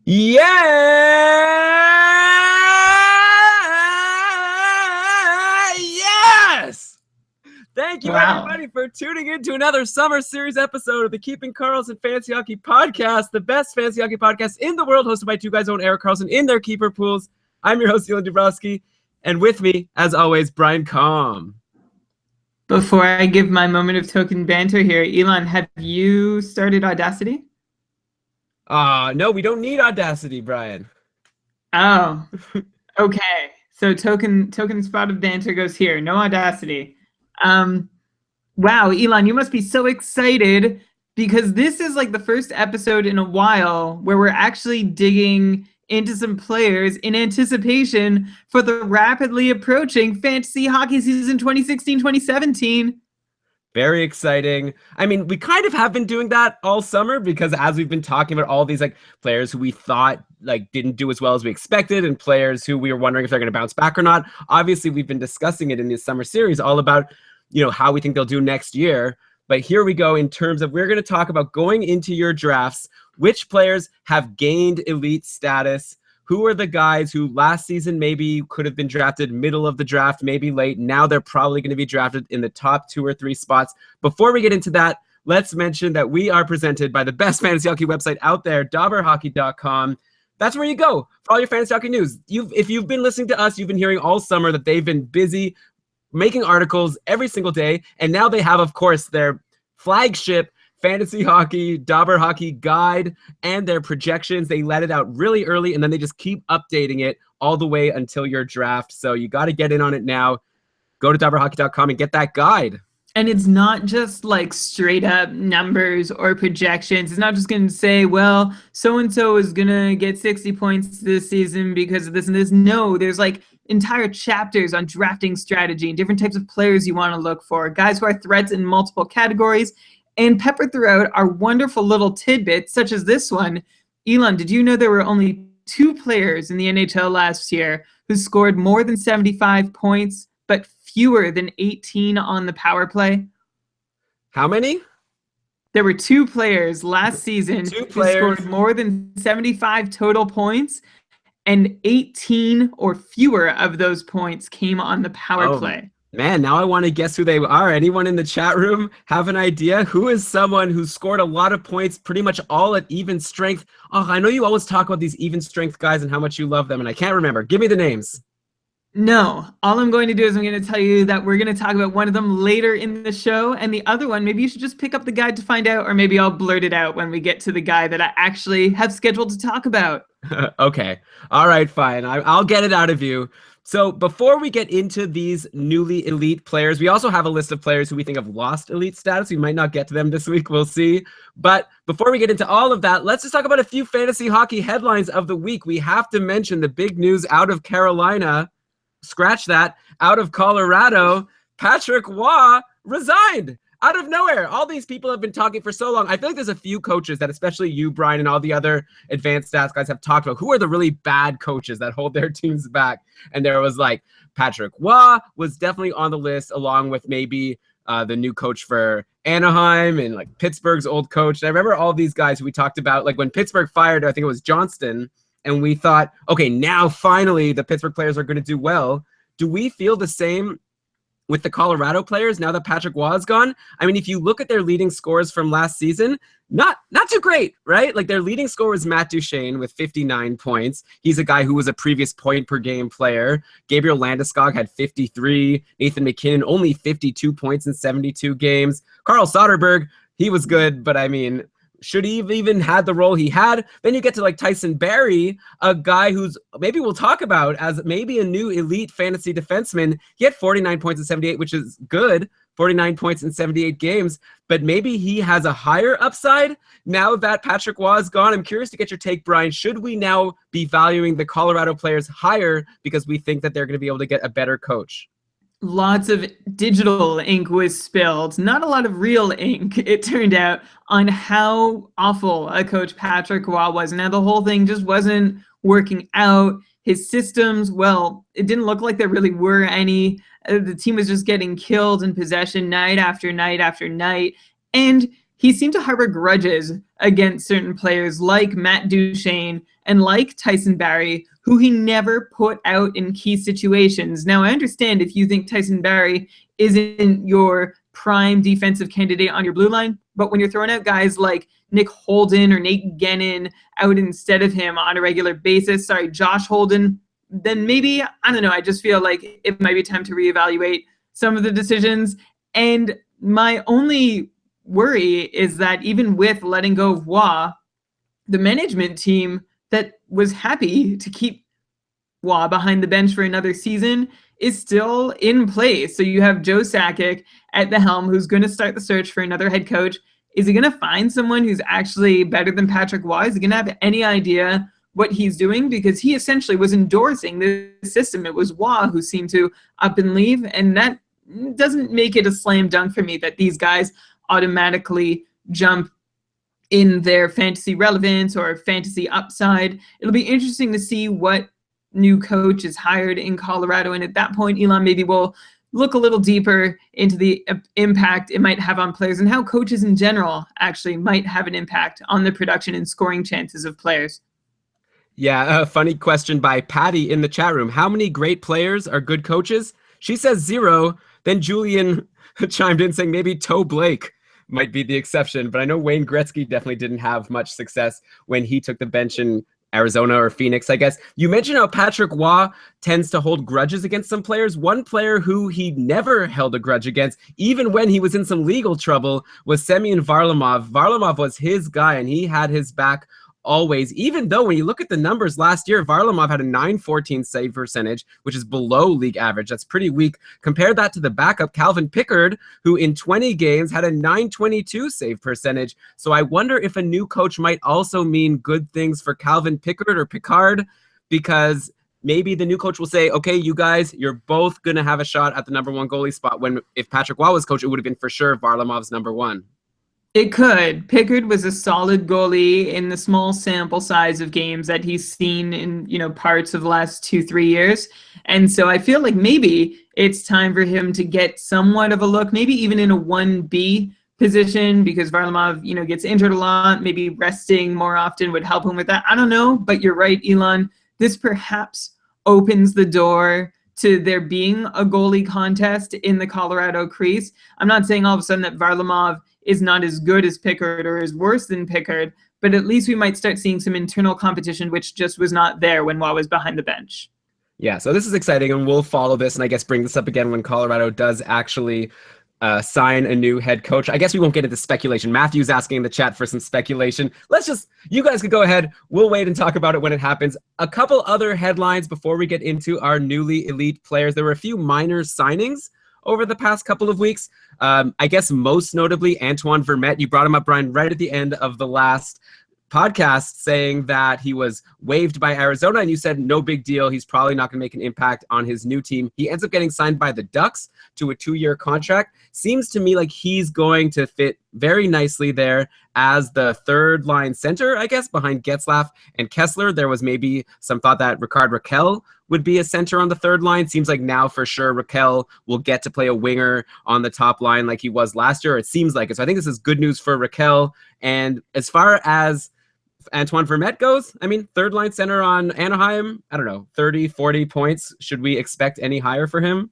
Yeah! Yes! Thank you, Wow. everybody, for tuning in to another Summer Series episode of the Keeping Carlson Fantasy Hockey Podcast, the best fantasy hockey podcast in the world, hosted by two guys own Eric Carlson in their keeper pools. I'm your host, Elon Dubrowski, and with me, as always, Brian Combe. Before I give my moment of token banter here, Elon, have you started Audacity? No, we don't need Audacity, Brian. Oh, okay. So token spot of banter goes here. No Audacity. Wow, Elon, you must be so excited because this is like the first episode in a while where we're actually digging into some players in anticipation for the rapidly approaching fantasy hockey season 2016-2017. Very exciting. I mean, we kind of have been doing that all summer because as we've been talking about all these like players who we thought like didn't do as well as we expected and players who we were wondering if they're going to bounce back or not. Obviously, we've been discussing it in this summer series all about, how we think they'll do next year. But here we go in terms of we're going to talk about going into your drafts, which players have gained elite status. Who are the guys who last season maybe could have been drafted middle of the draft, maybe late? Now they're probably going to be drafted in the top 2 or 3 spots. Before we get into that, let's mention that we are presented by the best fantasy hockey website out there, DobberHockey.com. That's where you go for all your fantasy hockey news. If you've been listening to us, you've been hearing all summer that they've been busy making articles every single day. And now they have, of course, their flagship Fantasy Hockey, Dobber Hockey Guide, and their projections. They let it out really early, and then they just keep updating it all the way until your draft. So you got to get in on it now. Go to dobberhockey.com and get that guide. And it's not just like straight up numbers or projections. It's not just going to say, well, so-and-so is going to get 60 points this season because of this and this. No, there's like entire chapters on drafting strategy and different types of players you want to look for, guys who are threats in multiple categories. And peppered throughout are wonderful little tidbits, such as this one. Elon, did you know there were only 2 players in the NHL last year who scored more than 75 points, but fewer than 18 on the power play? How many? There were 2 players last season who scored more than 75 total points, and 18 or fewer of those points came on the power play. Man, now I want to guess who they are. Anyone in the chat room have an idea? Who is someone who scored a lot of points, pretty much all at even strength? Oh, I know you always talk about these even strength guys and how much you love them, and I can't remember. Give me the names. No, all I'm going to do is I'm going to tell you that we're going to talk about one of them later in the show, and the other one, maybe you should just pick up the guide to find out, or maybe I'll blurt it out when we get to the guy that I actually have scheduled to talk about. Okay. All right, fine. I'll get it out of you. So before we get into these newly elite players, we also have a list of players who we think have lost elite status. We might not get to them this week. We'll see. But before we get into all of that, let's just talk about a few fantasy hockey headlines of the week. We have to mention the big news out of Carolina. Scratch that. Out of Colorado, Patrick Roy resigned. Out of nowhere. All these people have been talking for so long. I feel like there's a few coaches that, especially you, Brian, and all the other advanced stats guys have talked about who are the really bad coaches that hold their teams back. And there was like Patrick Roy was definitely on the list, along with maybe the new coach for Anaheim and like Pittsburgh's old coach. And I remember all these guys who we talked about, like when Pittsburgh fired, I think it was Johnston. And we thought, okay, now finally the Pittsburgh players are going to do well. Do we feel the same with the Colorado players now that Patrick Roy is gone? I mean, if you look at their leading scores from last season, not too great, right? Like their leading scorer was Matt Duchene with 59 points. He's a guy who was a previous point per game player. Gabriel Landeskog had 53. Nathan McKinnon only 52 points in 72 games. Carl Soderberg, he was good, but I mean, should he have even had the role he had? Then you get to like Tyson Barrie, a guy who's maybe we'll talk about as maybe a new elite fantasy defenseman. He had 49 points in 78, which is good. 49 points in 78 games, but maybe he has a higher upside now that Patrick Roy is gone. I'm curious to get your take, Brian. Should we now be valuing the Colorado players higher because we think that they're going to be able to get a better coach? Lots of digital ink was spilled, not a lot of real ink, it turned out, on how awful a coach Patrick Roy was. Now, the whole thing just wasn't working out. His systems, well, it didn't look like there really were any. The team was just getting killed in possession night after night after night. And he seemed to harbor grudges against certain players like Matt Duchene and like Tyson Barrie, who he never put out in key situations. Now, I understand if you think Tyson Barrie isn't your prime defensive candidate on your blue line, but when you're throwing out guys like Nick Holden or Nate Gennin out instead of him on a regular basis, Josh Holden, then maybe, I don't know, I just feel like it might be time to reevaluate some of the decisions. And my only worry is that even with letting go of Waugh, the management team that was happy to keep Waugh behind the bench for another season is still in place. So you have Joe Sakic at the helm, who's going to start the search for another head coach. Is he going to find someone who's actually better than Patrick Waugh? Is he going to have any idea what he's doing? Because he essentially was endorsing the system. It was Waugh who seemed to up and leave, and that doesn't make it a slam dunk for me that these guys automatically jump in their fantasy relevance or fantasy upside. It'll be interesting to see what new coach is hired in Colorado, and at that point, Elon, maybe we'll look a little deeper into the impact it might have on players and how coaches in general actually might have an impact on the production and scoring chances of players. Yeah, a funny question by Patty in the chat room. How many great players are good coaches? She says 0. Then Julian chimed in saying maybe Toe Blake might be the exception. But I know Wayne Gretzky definitely didn't have much success when he took the bench in Arizona or Phoenix, I guess. You mentioned how Patrick Waugh tends to hold grudges against some players. One player who he never held a grudge against, even when he was in some legal trouble, was Semyon Varlamov. Varlamov was his guy, and he had his back always, even though when you look at the numbers last year, Varlamov had a .914 save percentage, which is below league average. That's pretty weak. Compare that to the backup, Calvin Pickard, who in 20 games had a .922 save percentage. So I wonder if a new coach might also mean good things for Calvin Pickard or Picard, because maybe the new coach will say, okay, you guys, you're both going to have a shot at the #1 goalie spot, when if Patrick Waugh was coach, it would have been for sure Varlamov's #1. It could. Pickard was a solid goalie in the small sample size of games that he's seen in, parts of the last 2-3 years. And so I feel like maybe it's time for him to get somewhat of a look, maybe even in a 1B position, because Varlamov, gets injured a lot. Maybe resting more often would help him with that. I don't know, but you're right, Elon. This perhaps opens the door to there being a goalie contest in the Colorado crease. I'm not saying all of a sudden that Varlamov is not as good as Pickard or is worse than Pickard, but at least we might start seeing some internal competition, which just was not there when Waugh was behind the bench. Yeah, so this is exciting, and we'll follow this, and I guess bring this up again when Colorado does actually sign a new head coach. I guess we won't get into speculation. Matthew's asking in the chat for some speculation. You guys could go ahead. We'll wait and talk about it when it happens. A couple other headlines before we get into our newly elite players. There were a few minor signings over the past couple of weeks. I guess most notably Antoine Vermette. You brought him up, Brian, right at the end of the last podcast, saying that he was waived by Arizona, and you said no big deal. He's probably not going to make an impact on his new team. He ends up getting signed by the Ducks to a 2-year contract. Seems to me like he's going to fit very nicely there as the third line center, I guess, behind Getzlaf and Kessler. There was maybe some thought that Ricard Raquel would be a center on the third line. Seems like now for sure Raquel will get to play a winger on the top line like he was last year. It seems like it. So I think this is good news for Raquel. And as far as Antoine Vermette goes, I mean, third line center on Anaheim, I don't know, 30, 40 points. Should we expect any higher for him?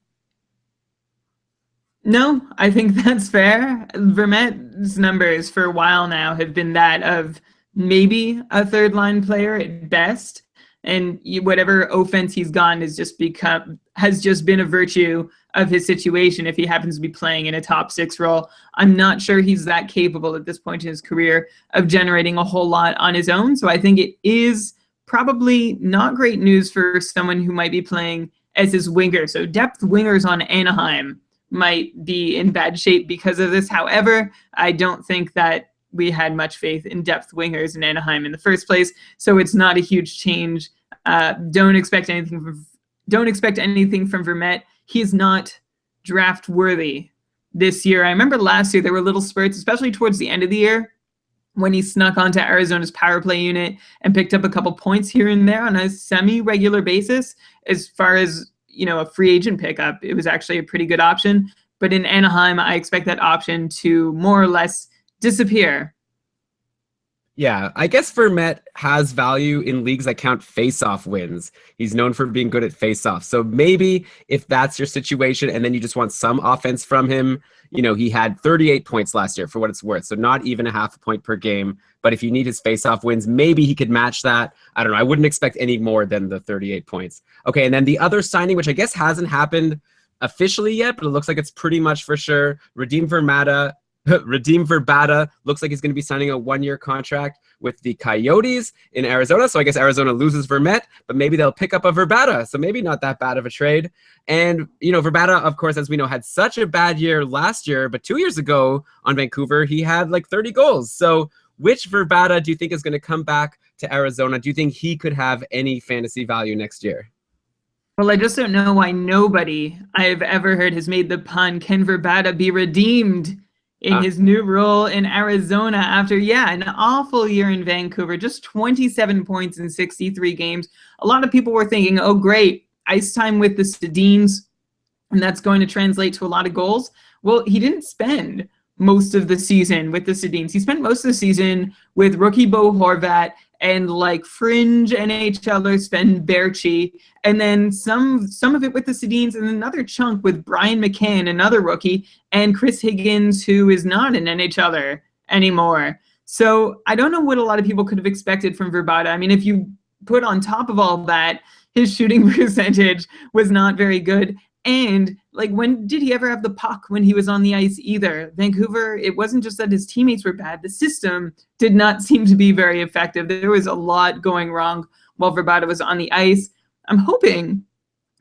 No, I think that's fair. Vermette's numbers for a while now have been that of maybe a third line player at best. And whatever offense he's gone has just been a virtue of his situation if he happens to be playing in a top 6 role. I'm not sure he's that capable at this point in his career of generating a whole lot on his own. So I think it is probably not great news for someone who might be playing as his winger. So depth wingers on Anaheim might be in bad shape because of this. However, I don't think that we had much faith in depth wingers in Anaheim in the first place, so it's not a huge change. Don't expect anything from Vermette. He is not draft worthy this year. I remember last year there were little spurts, especially towards the end of the year, when he snuck onto Arizona's power play unit and picked up a couple points here and there on a semi-regular basis. As far as a free agent pickup, it was actually a pretty good option. But in Anaheim, I expect that option to more or less disappear. Yeah, I guess Vermette has value in leagues that count face-off wins. He's known for being good at face-offs. So maybe if that's your situation and then you just want some offense from him, he had 38 points last year for what it's worth. So not even a half a point per game. But if you need his face-off wins, maybe he could match that. I don't know. I wouldn't expect any more than the 38 points. Okay, and then the other signing, which I guess hasn't happened officially yet, but it looks like it's pretty much for sure. Radim Verbata looks like he's going to be signing a 1-year contract with the Coyotes in Arizona. So I guess Arizona loses Vermette, but maybe they'll pick up a Verbata. So maybe not that bad of a trade. And, Verbata, of course, as we know, had such a bad year last year, but 2 years ago on Vancouver, he had like 30 goals. So which Verbata do you think is going to come back to Arizona? Do you think he could have any fantasy value next year? Well, I just don't know why nobody I've ever heard has made the pun, can Verbata be redeemed in his new role in Arizona after, an awful year in Vancouver, just 27 points in 63 games. A lot of people were thinking, oh, great, ice time with the Sedins, and that's going to translate to a lot of goals. Well, he didn't spend most of the season with the Sedins. He spent most of the season with rookie Bo Horvat and like fringe NHLer Sven Berchi, and then some of it with the Sedins, and another chunk with Brian McCann, another rookie, and Chris Higgins, who is not an NHLer anymore. So I don't know what a lot of people could have expected from Verbata. I mean, if you put on top of all that, his shooting percentage was not very good. And like, when did he ever have the puck when he was on the ice either? Vancouver, it wasn't just that his teammates were bad. The system did not seem to be very effective. There was a lot going wrong while Verbata was on the ice. I'm hoping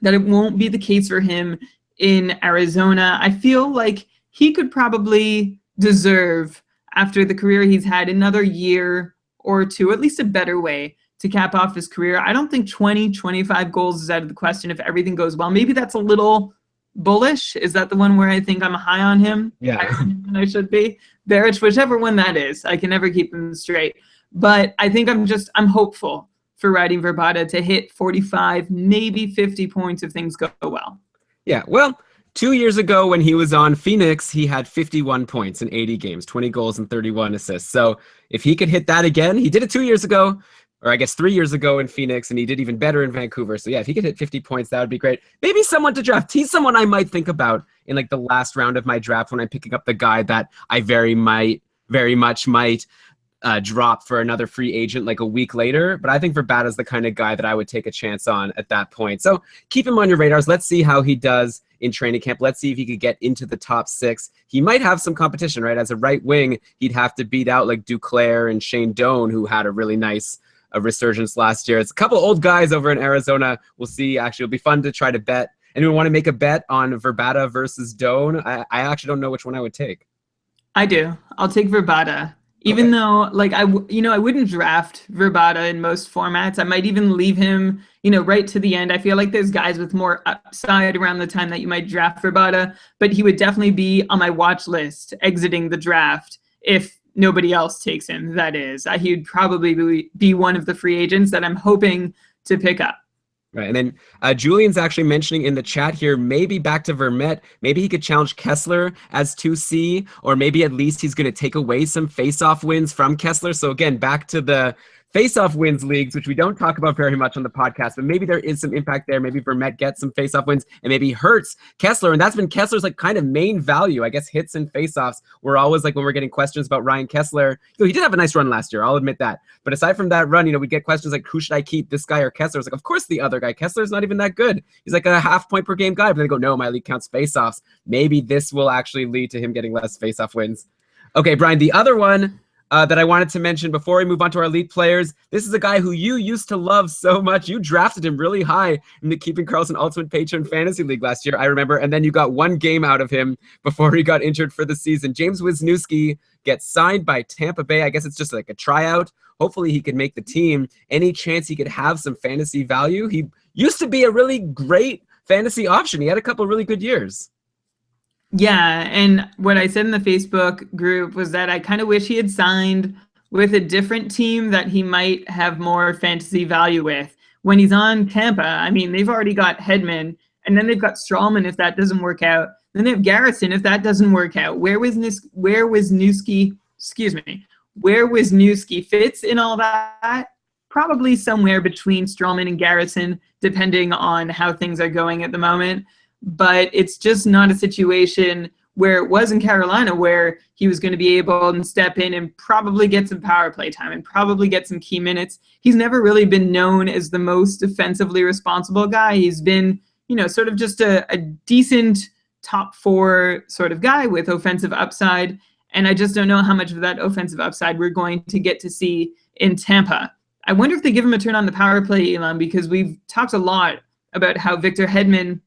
that it won't be the case for him in Arizona. I feel like he could probably deserve, after the career he's had, another year or two, at least a better way to cap off his career. I don't think 25 goals is out of the question if everything goes well. Maybe that's a little bullish. Is that the one where I think I'm high on him? Yeah. Higher than I should be. Barrich, whichever one that is. I can never keep them straight. But I think I'm hopeful for Radim Verbata to hit 45, maybe 50 points if things go well. Yeah, well, 2 years ago when he was on Phoenix, he had 51 points in 80 games, 20 goals and 31 assists. So if he could hit that again, he did it 2 years ago, or I guess 3 years ago in Phoenix, and he did even better in Vancouver. So yeah, if he could hit 50 points, that would be great. Maybe someone to draft. He's someone I might think about in like the last round of my draft when I'm picking up the guy that I very much might drop for another free agent like a week later. But I think Verbata is the kind of guy that I would take a chance on at that point. So keep him on your radars. Let's see how he does in training camp. Let's see if he could get into the top 6. He might have some competition, right? As a right wing, he'd have to beat out like Duclair and Shane Doan, who had a really nice resurgence last year. It's a couple old guys over in Arizona. We'll see. Actually, it'll be fun to try to bet. Anyone want to make a bet on Verbata versus Doan? I actually don't know which one I would take. I do. I'll take Verbata. Even though, like, I wouldn't draft Verbata in most formats. I might even leave him, right to the end. I feel like there's guys with more upside around the time that you might draft Verbata, but he would definitely be on my watch list exiting the draft if nobody else takes him, that is. He would probably be one of the free agents that I'm hoping to pick up. Right, and then Julian's actually mentioning in the chat here, maybe back to Vermette, maybe he could challenge Kessler as 2C, or maybe at least he's going to take away some face-off wins from Kessler. So again, back to the face-off wins leagues, which we don't talk about very much on the podcast, but maybe there is some impact there. Maybe Vermette gets some face-off wins and maybe hurts Kessler. And that's been Kessler's like kind of main value. I guess hits and face-offs were always like when we're getting questions about Ryan Kessler. He did have a nice run last year, I'll admit that. But aside from that run, we get questions like, who should I keep, this guy or Kessler? It's like, of course the other guy. Kessler's not even that good. He's like a half point per game guy. But then they go, no, my league counts face-offs. Maybe this will actually lead to him getting less face-off wins. Okay, Brian, the other one that I wanted to mention before we move on to our elite players. This is a guy who you used to love so much. You drafted him really high in the Keeping Karlsson Ultimate Patron Fantasy League last year, I remember. And then you got one game out of him before he got injured for the season. James Wisniewski gets signed by Tampa Bay. I guess it's just like a tryout. Hopefully he could make the team. Any chance he could have some fantasy value? He used to be a really great fantasy option. He had a couple really good years. Yeah, and what I said in the Facebook group was that I kind of wish he had signed with a different team that he might have more fantasy value with. When he's on Tampa, I mean, they've already got Hedman, and then they've got Strawman if that doesn't work out. Then they have Garrison if that doesn't work out. Where was Wisniewski where Wisniewski fits in all that, probably somewhere between Stroman and Garrison, depending on how things are going at the moment. But it's just not a situation where it was in Carolina, where he was going to be able to step in and probably get some power play time and probably get some key minutes. He's never really been known as the most defensively responsible guy. He's been, sort of just a decent top 4 sort of guy with offensive upside. And I just don't know how much of that offensive upside we're going to get to see in Tampa. I wonder if they give him a turn on the power play, Elon, because we've talked a lot about how Victor Hedman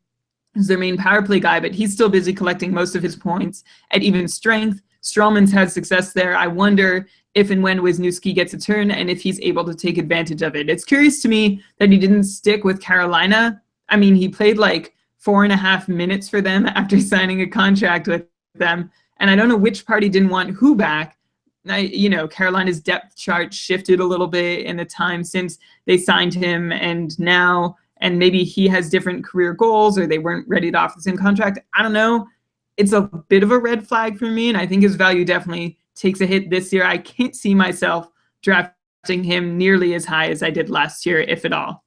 is their main power play guy, but he's still busy collecting most of his points at even strength. Stroman's had success there. I wonder if and when Wisniewski gets a turn and if he's able to take advantage of it. It's curious to me that he didn't stick with Carolina. I mean, he played like 4.5 minutes for them after signing a contract with them. And I don't know which party didn't want who back. Carolina's depth chart shifted a little bit in the time since they signed him and now, and maybe he has different career goals or they weren't ready to offer the same contract. I don't know. It's a bit of a red flag for me, and I think his value definitely takes a hit this year. I can't see myself drafting him nearly as high as I did last year, if at all.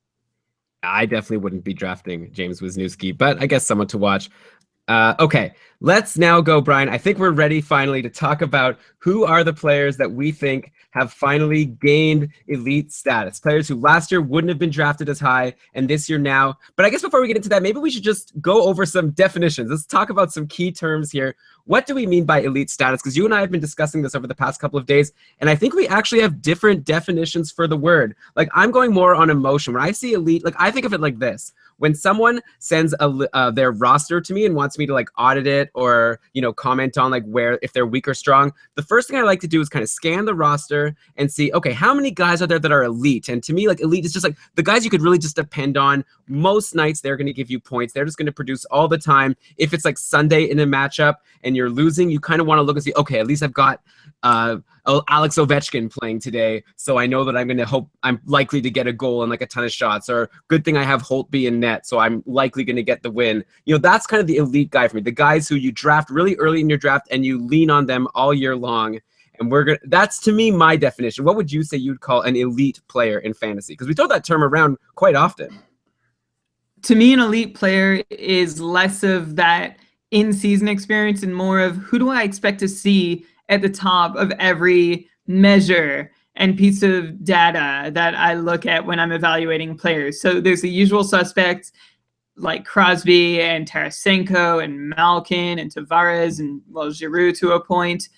I definitely wouldn't be drafting James Wisniewski, but I guess someone to watch. Okay, let's now go, Brian. I think we're ready finally to talk about who are the players that we think have finally gained elite status. Players who last year wouldn't have been drafted as high and this year now. But I guess before we get into that, maybe we should just go over some definitions. Let's talk about some key terms here. What do we mean by elite status? Because you and I have been discussing this over the past couple of days, and I think we actually have different definitions for the word. Like, I'm going more on emotion. When I see elite, like, I think of it like this. When someone sends their roster to me and wants me to like audit it or, comment on like where, if they're weak or strong, the first thing I like to do is kind of scan the roster and see, okay, how many guys are there that are elite? And to me, like, elite is just like the guys you could really just depend on. Most nights they're going to give you points. They're just going to produce all the time. If it's like Sunday in a matchup and you're losing, you kind of want to look and see, okay, at least I've got Alex Ovechkin playing today, so I know that I'm likely to get a goal and like a ton of shots, or good thing I have Holtby in net, so I'm likely going to get the win. That's kind of the elite guy for me. The guys who you draft really early in your draft and you lean on them all year long. And that's, to me, my definition. What would you say you'd call an elite player in fantasy? Because we throw that term around quite often. To me, an elite player is less of that in-season experience and more of who do I expect to see at the top of every measure and piece of data that I look at when I'm evaluating players. So there's the usual suspects like Crosby and Tarasenko and Malkin and Tavares and, Giroux to a point.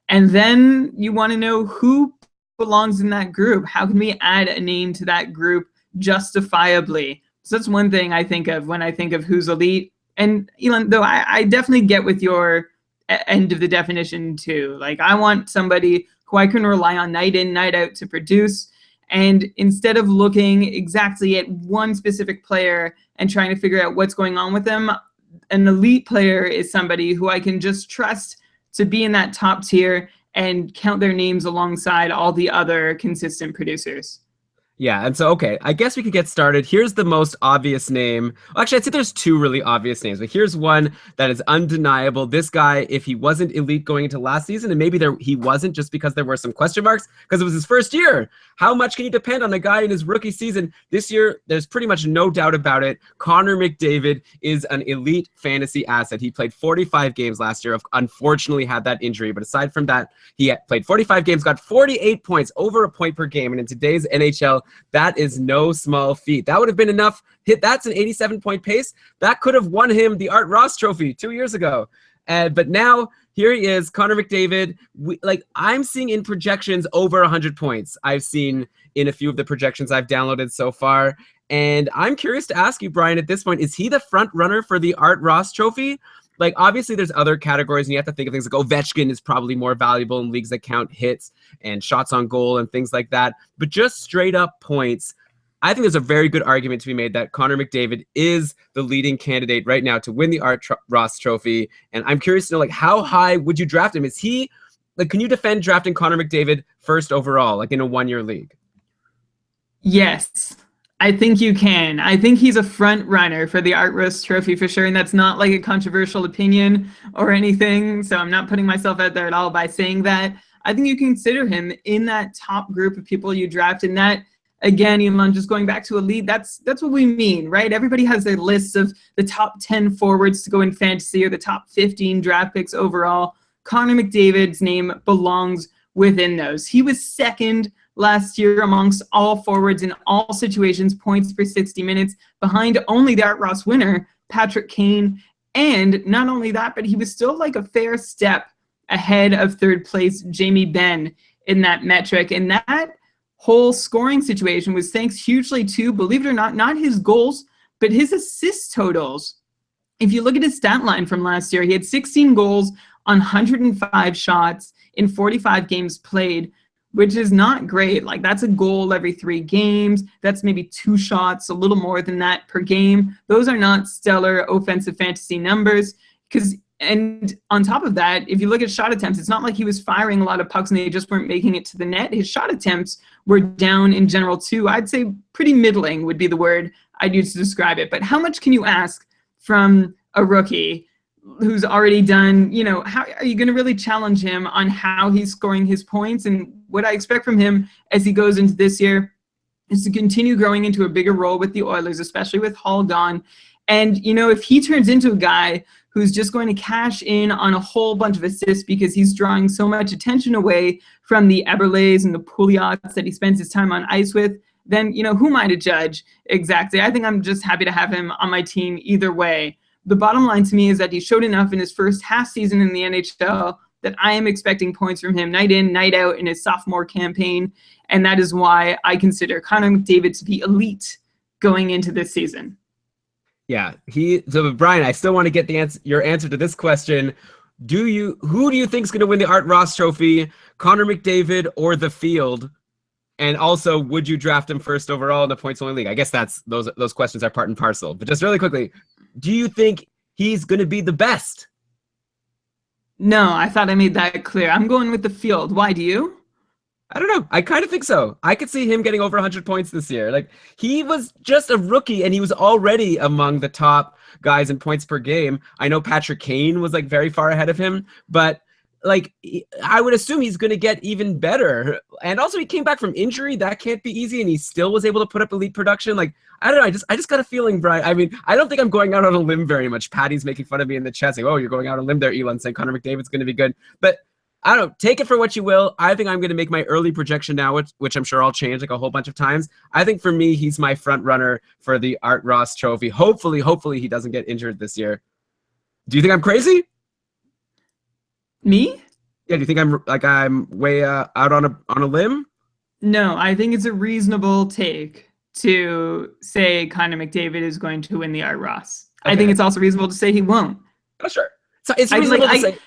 And then you want to know who belongs in that group. How can we add a name to that group justifiably? So that's one thing I think of when I think of who's elite. And Elon, though, I definitely get with your end of the definition too. Like, I want somebody who I can rely on night in, night out to produce. And instead of looking exactly at one specific player and trying to figure out what's going on with them, an elite player is somebody who I can just trust to be in that top tier and count their names alongside all the other consistent producers. Yeah, and so, okay, I guess we could get started. Here's the most obvious name. Well, actually, I'd say there's two really obvious names, but here's one that is undeniable. This guy, if he wasn't elite going into last season, and maybe he wasn't just because there were some question marks, because it was his first year. How much can you depend on a guy in his rookie season? This year, there's pretty much no doubt about it. Connor McDavid is an elite fantasy asset. He played 45 games last year. Unfortunately, had that injury, but aside from that, he had played 45 games, got 48 points, over a point per game, and in today's NHL, that is no small feat. That would have been enough. That's an 87-point pace. That could have won him the Art Ross Trophy 2 years ago. But now, here he is, Connor McDavid. I'm seeing in projections over 100 points. I've seen in a few of the projections I've downloaded so far. And I'm curious to ask you, Brian, at this point, is he the front runner for the Art Ross Trophy? Like, obviously, there's other categories, and you have to think of things like Ovechkin is probably more valuable in leagues that count hits and shots on goal and things like that. But just straight up points, I think there's a very good argument to be made that Connor McDavid is the leading candidate right now to win the Art Ross Trophy. And I'm curious to know, like, how high would you draft him? Is he, like, can you defend drafting Connor McDavid first overall, like in a one-year league? Yes. I think you can. I think he's a front runner for the Art Ross Trophy for sure, and that's not like a controversial opinion or anything, so I'm not putting myself out there at all by saying that. I think you can consider him in that top group of people you draft. And that, again, Elon, just going back to elite, that's what we mean, right? Everybody has their lists of the top 10 forwards to go in fantasy or the top 15 draft picks overall. Connor McDavid's name belongs within those. He was second last year amongst all forwards in all situations, points per 60 minutes, behind only the Art Ross winner, Patrick Kane. And not only that, but he was still like a fair step ahead of third place Jamie Benn in that metric. And that whole scoring situation was thanks hugely to, believe it or not his goals, but his assist totals. If you look at his stat line from last year, he had 16 goals on 105 shots in 45 games played, which is not great. Like, that's a goal every 3 games. That's maybe 2 shots, a little more than that per game. Those are not stellar offensive fantasy numbers. And on top of that, if you look at shot attempts, it's not like he was firing a lot of pucks and they just weren't making it to the net. His shot attempts were down in general too. I'd say pretty middling would be the word I'd use to describe it. But how much can you ask from a rookie who's already done, how are you going to really challenge him on how he's scoring his points? And what I expect from him as he goes into this year is to continue growing into a bigger role with the Oilers, especially with Hall gone. And, if he turns into a guy who's just going to cash in on a whole bunch of assists because he's drawing so much attention away from the Eberles and the Pouliot's that he spends his time on ice with, then, who am I to judge exactly? I think I'm just happy to have him on my team either way. The bottom line to me is that he showed enough in his first half season in the NHL that I am expecting points from him night in, night out in his sophomore campaign. And that is why I consider Connor McDavid to be elite going into this season. Yeah, so Brian, I still want to get your answer to this question. Who do you think is going to win the Art Ross Trophy, Connor McDavid or the Field? And also, would you draft him first overall in the points only league? I guess those questions are part and parcel. But just really quickly, do you think he's going to be the best? No, I thought I made that clear. I'm going with the Field. Why, do you? I don't know. I kind of think so. I could see him getting over 100 points this year. Like, he was just a rookie and he was already among the top guys in points per game. I know Patrick Kane was like very far ahead of him, but like, I would assume he's going to get even better. And also, he came back from injury. That can't be easy. And he still was able to put up elite production. Like, I don't know. I just got a feeling, Brian. I mean, I don't think I'm going out on a limb very much. Patty's making fun of me in the chat saying, oh, you're going out on a limb there, Elon, saying Connor McDavid's going to be good. But I don't know. Take it for what you will. I think I'm going to make my early projection now, which I'm sure I'll change like a whole bunch of times. I think for me, he's my front runner for the Art Ross Trophy. Hopefully he doesn't get injured this year. Do you think I'm crazy? Me? Yeah. Do you think I'm way out on a limb? No, I think it's a reasonable take to say Connor McDavid is going to win the Art Ross. Okay. I think it's also reasonable to say he won't. Oh, sure. So it's reasonable to say.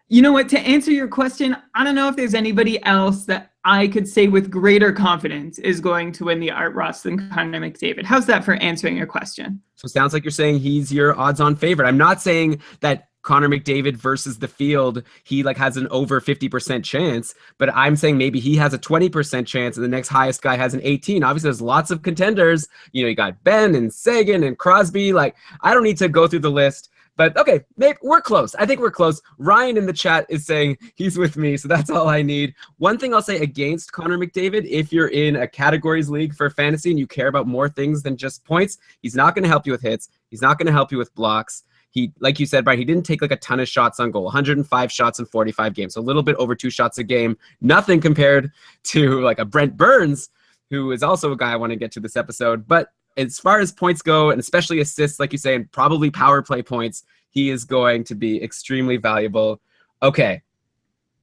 You know what? To answer your question, I don't know if there's anybody else that I could say with greater confidence is going to win the Art Ross than Connor McDavid. How's that for answering your question? So it sounds like you're saying he's your odds-on favorite. I'm not saying that Connor McDavid versus the Field, he like has an over 50% chance, but I'm saying maybe he has a 20% chance and the next highest guy has an 18. Obviously, there's lots of contenders. You got Ben and Sagan and Crosby. Like, I don't need to go through the list. But okay, we're close. I think we're close. Ryan in the chat is saying he's with me, so that's all I need. One thing I'll say against Connor McDavid, if you're in a categories league for fantasy and you care about more things than just points, he's not going to help you with hits. He's not going to help you with blocks. He, like you said, Brian, he didn't take like a ton of shots on goal, 105 shots in 45 games, so a little bit over 2 shots a game. Nothing compared to like a Brent Burns, who is also a guy I want to get to this episode. But as far as points go, and especially assists, like you say, and probably power play points, he is going to be extremely valuable. Okay,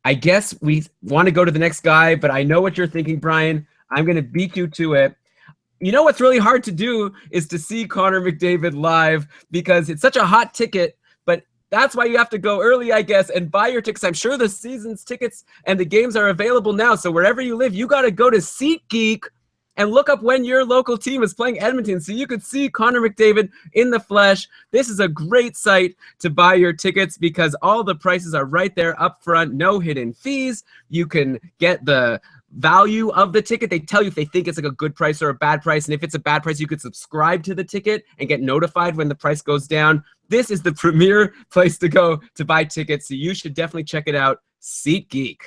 I guess we want to go to the next guy, but I know what you're thinking, Brian. I'm going to beat you to it. You know what's really hard to do is to see Connor McDavid live because it's such a hot ticket, but that's why you have to go early, I guess, and buy your tickets. I'm sure the season's tickets and the games are available now, so wherever you live, you got to go to SeatGeek and look up when your local team is playing Edmonton so you could see Connor McDavid in the flesh. This is a great site to buy your tickets because all the prices are right there up front, no hidden fees. You can get the value of the ticket. They tell you if they think it's like a good price or a bad price, and if it's a bad price, you could subscribe to the ticket and get notified when the price goes down. This is the premier place to go to buy tickets, so you should definitely check it out. SeatGeek.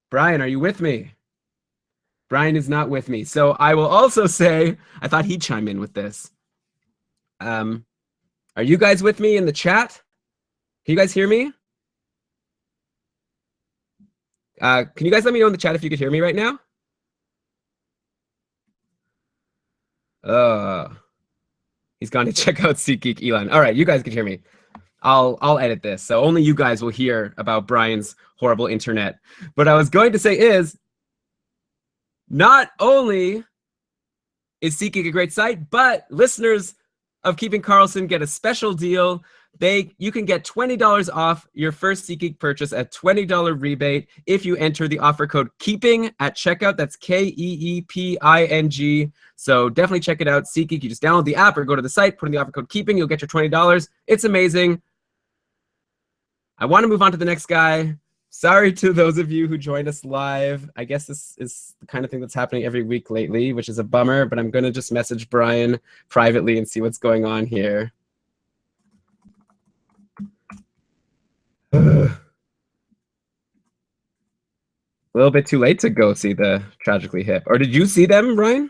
Brian, are you with me? Brian is not with me. So I will also say, I thought he'd chime in with this. Are you guys with me in the chat? Can you guys hear me? Can you guys let me know in the chat if you could hear me right now? He's gone to check out SeatGeek Elon. All right, you guys can hear me. I'll edit this, so only you guys will hear about Brian's horrible internet. What I was going to say is, not only is SeatGeek a great site, but listeners of Keeping Carlson get a special deal. You can get $20 off your first SeatGeek purchase, a $20 rebate if you enter the offer code KEEPING at checkout. That's KEEPING. So definitely check it out. SeatGeek, you just download the app or go to the site, put in the offer code KEEPING, you'll get your $20. It's amazing. I want to move on to the next guy. Sorry to those of you who joined us live. I guess this is the kind of thing that's happening every week lately, which is a bummer, but I'm going to just message Brian privately and see what's going on here. A little bit too late to go see the Tragically Hip. Or did you see them, Brian?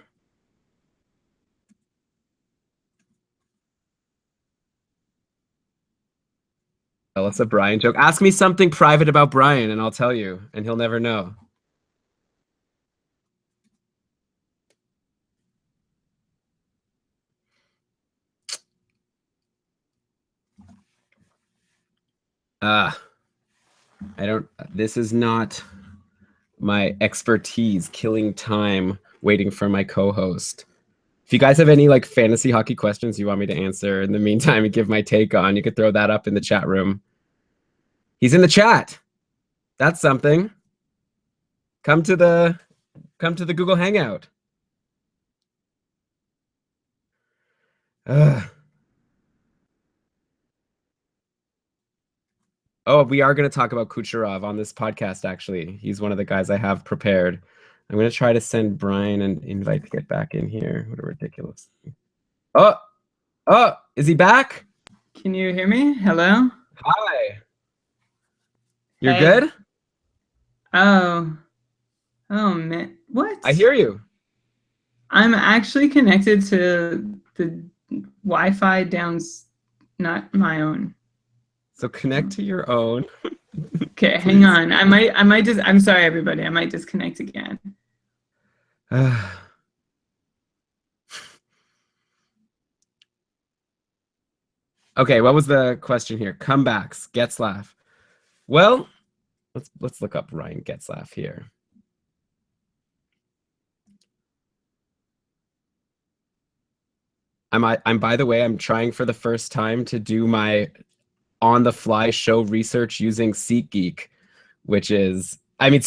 Oh, that's a Brian joke. Ask me something private about Brian and I'll tell you, and he'll never know. This is not my expertise, killing time waiting for my co-host. If you guys have any like fantasy hockey questions you want me to answer in the meantime and give my take on, you could throw that up in the chat room. He's in the chat. That's something. Come to the Google Hangout. Oh, we are going to talk about Kucherov on this podcast, actually. He's one of the guys I have prepared. I'm going to try to send Brian an invite to get back in here. What a ridiculous thing. Oh, is he back? Can you hear me? Hello? Hi. You're Hey. good? Oh, man. What? I hear you. I'm actually connected to the Wi-Fi not my own. So connect to your own. Okay, hang on. I might just, I'm sorry, everybody. I might disconnect again. Okay, what was the question here? Comebacks, Getzlaf. Well, let's look up Ryan Getzlaf here. I'm by the way, I'm trying for the first time to do my on-the-fly show research using SeatGeek, which is, I mean,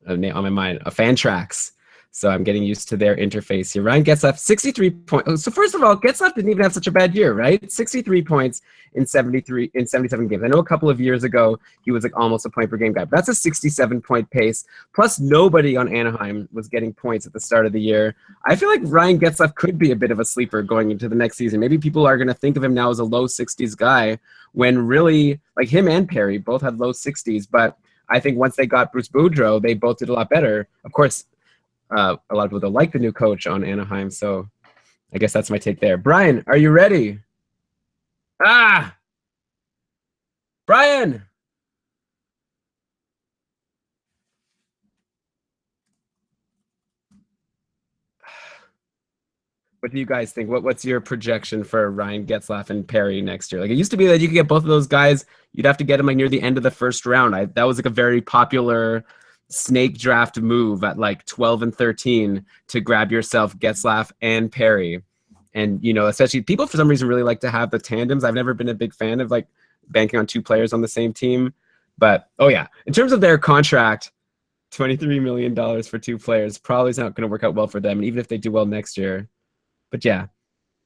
on my mind, Fantrax. So I'm getting used to their interface here. Ryan Getzlaf, 63 points. So first of all, Getzlaf didn't even have such a bad year, right? 63 points in 77 games. I know a couple of years ago he was like almost a point per game guy, but that's a 67-point pace. Plus nobody on Anaheim was getting points at the start of the year. I feel like Ryan Getzlaf could be a bit of a sleeper going into the next season. Maybe people are going to think of him now as a low 60s guy when really, like him and Perry both had low 60s, but I think once they got Bruce Boudreau, they both did a lot better. Of course, a lot of people don't like the new coach on Anaheim, so I guess that's my take there. Brian, are you ready? Brian! What do you guys think? What's your projection for Ryan Getzlaf and Perry next year? Like, it used to be that you could get both of those guys. You'd have to get them like near the end of the first round. That was like a very popular snake draft move at like 12 and 13 to grab yourself Getzlaf and Perry. And, you know, especially people for some reason really like to have the tandems. I've never been a big fan of like banking on two players on the same team. But, oh yeah, in terms of their contract, $23 million for two players probably is not going to work out well for them. And even if they do well next year. But yeah,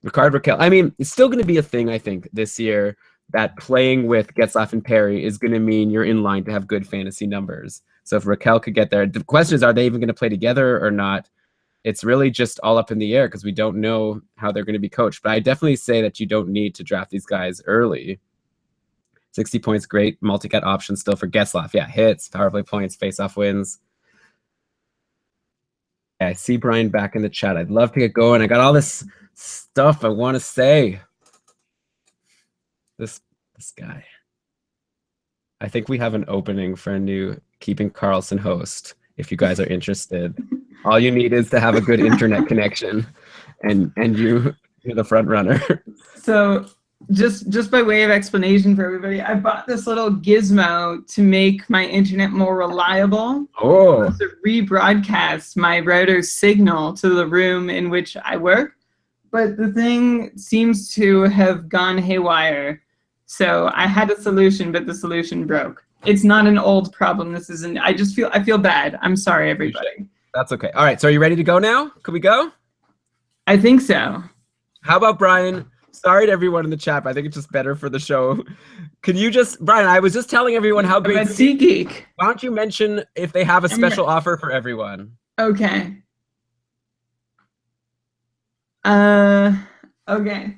Rickard Rakell. I mean, it's still going to be a thing, I think, this year that playing with Getzlaf and Perry is going to mean you're in line to have good fantasy numbers. So if Rakell could get there, the question is, are they even going to play together or not? It's really just all up in the air because we don't know how they're going to be coached. But I definitely say that you don't need to draft these guys early. 60 points, great multi-cat option still for Getzlaff. Yeah, hits, power play points, face-off wins. Yeah, I see Brian back in the chat. I'd love to get going. I got all this stuff I want to say. This guy. I think we have an opening for a new Keeping Carlson host. If you guys are interested, all you need is to have a good internet connection, and you're the front runner. So just by way of explanation for everybody, I bought this little gizmo to make my internet more reliable. Oh. To rebroadcast my router's signal to the room in which I work, but the thing seems to have gone haywire. So I had a solution, but the solution broke. It's not an old problem. This isn't. I feel bad. I'm sorry, everybody. That's okay. All right. So are you ready to go now? Can we go? I think so. How about Brian? Sorry to everyone in the chat, but I think it's just better for the show. Can you just, Brian, I was just telling everyone how great SeatGeek. Why don't you mention if they have a special offer for everyone? Okay. Okay.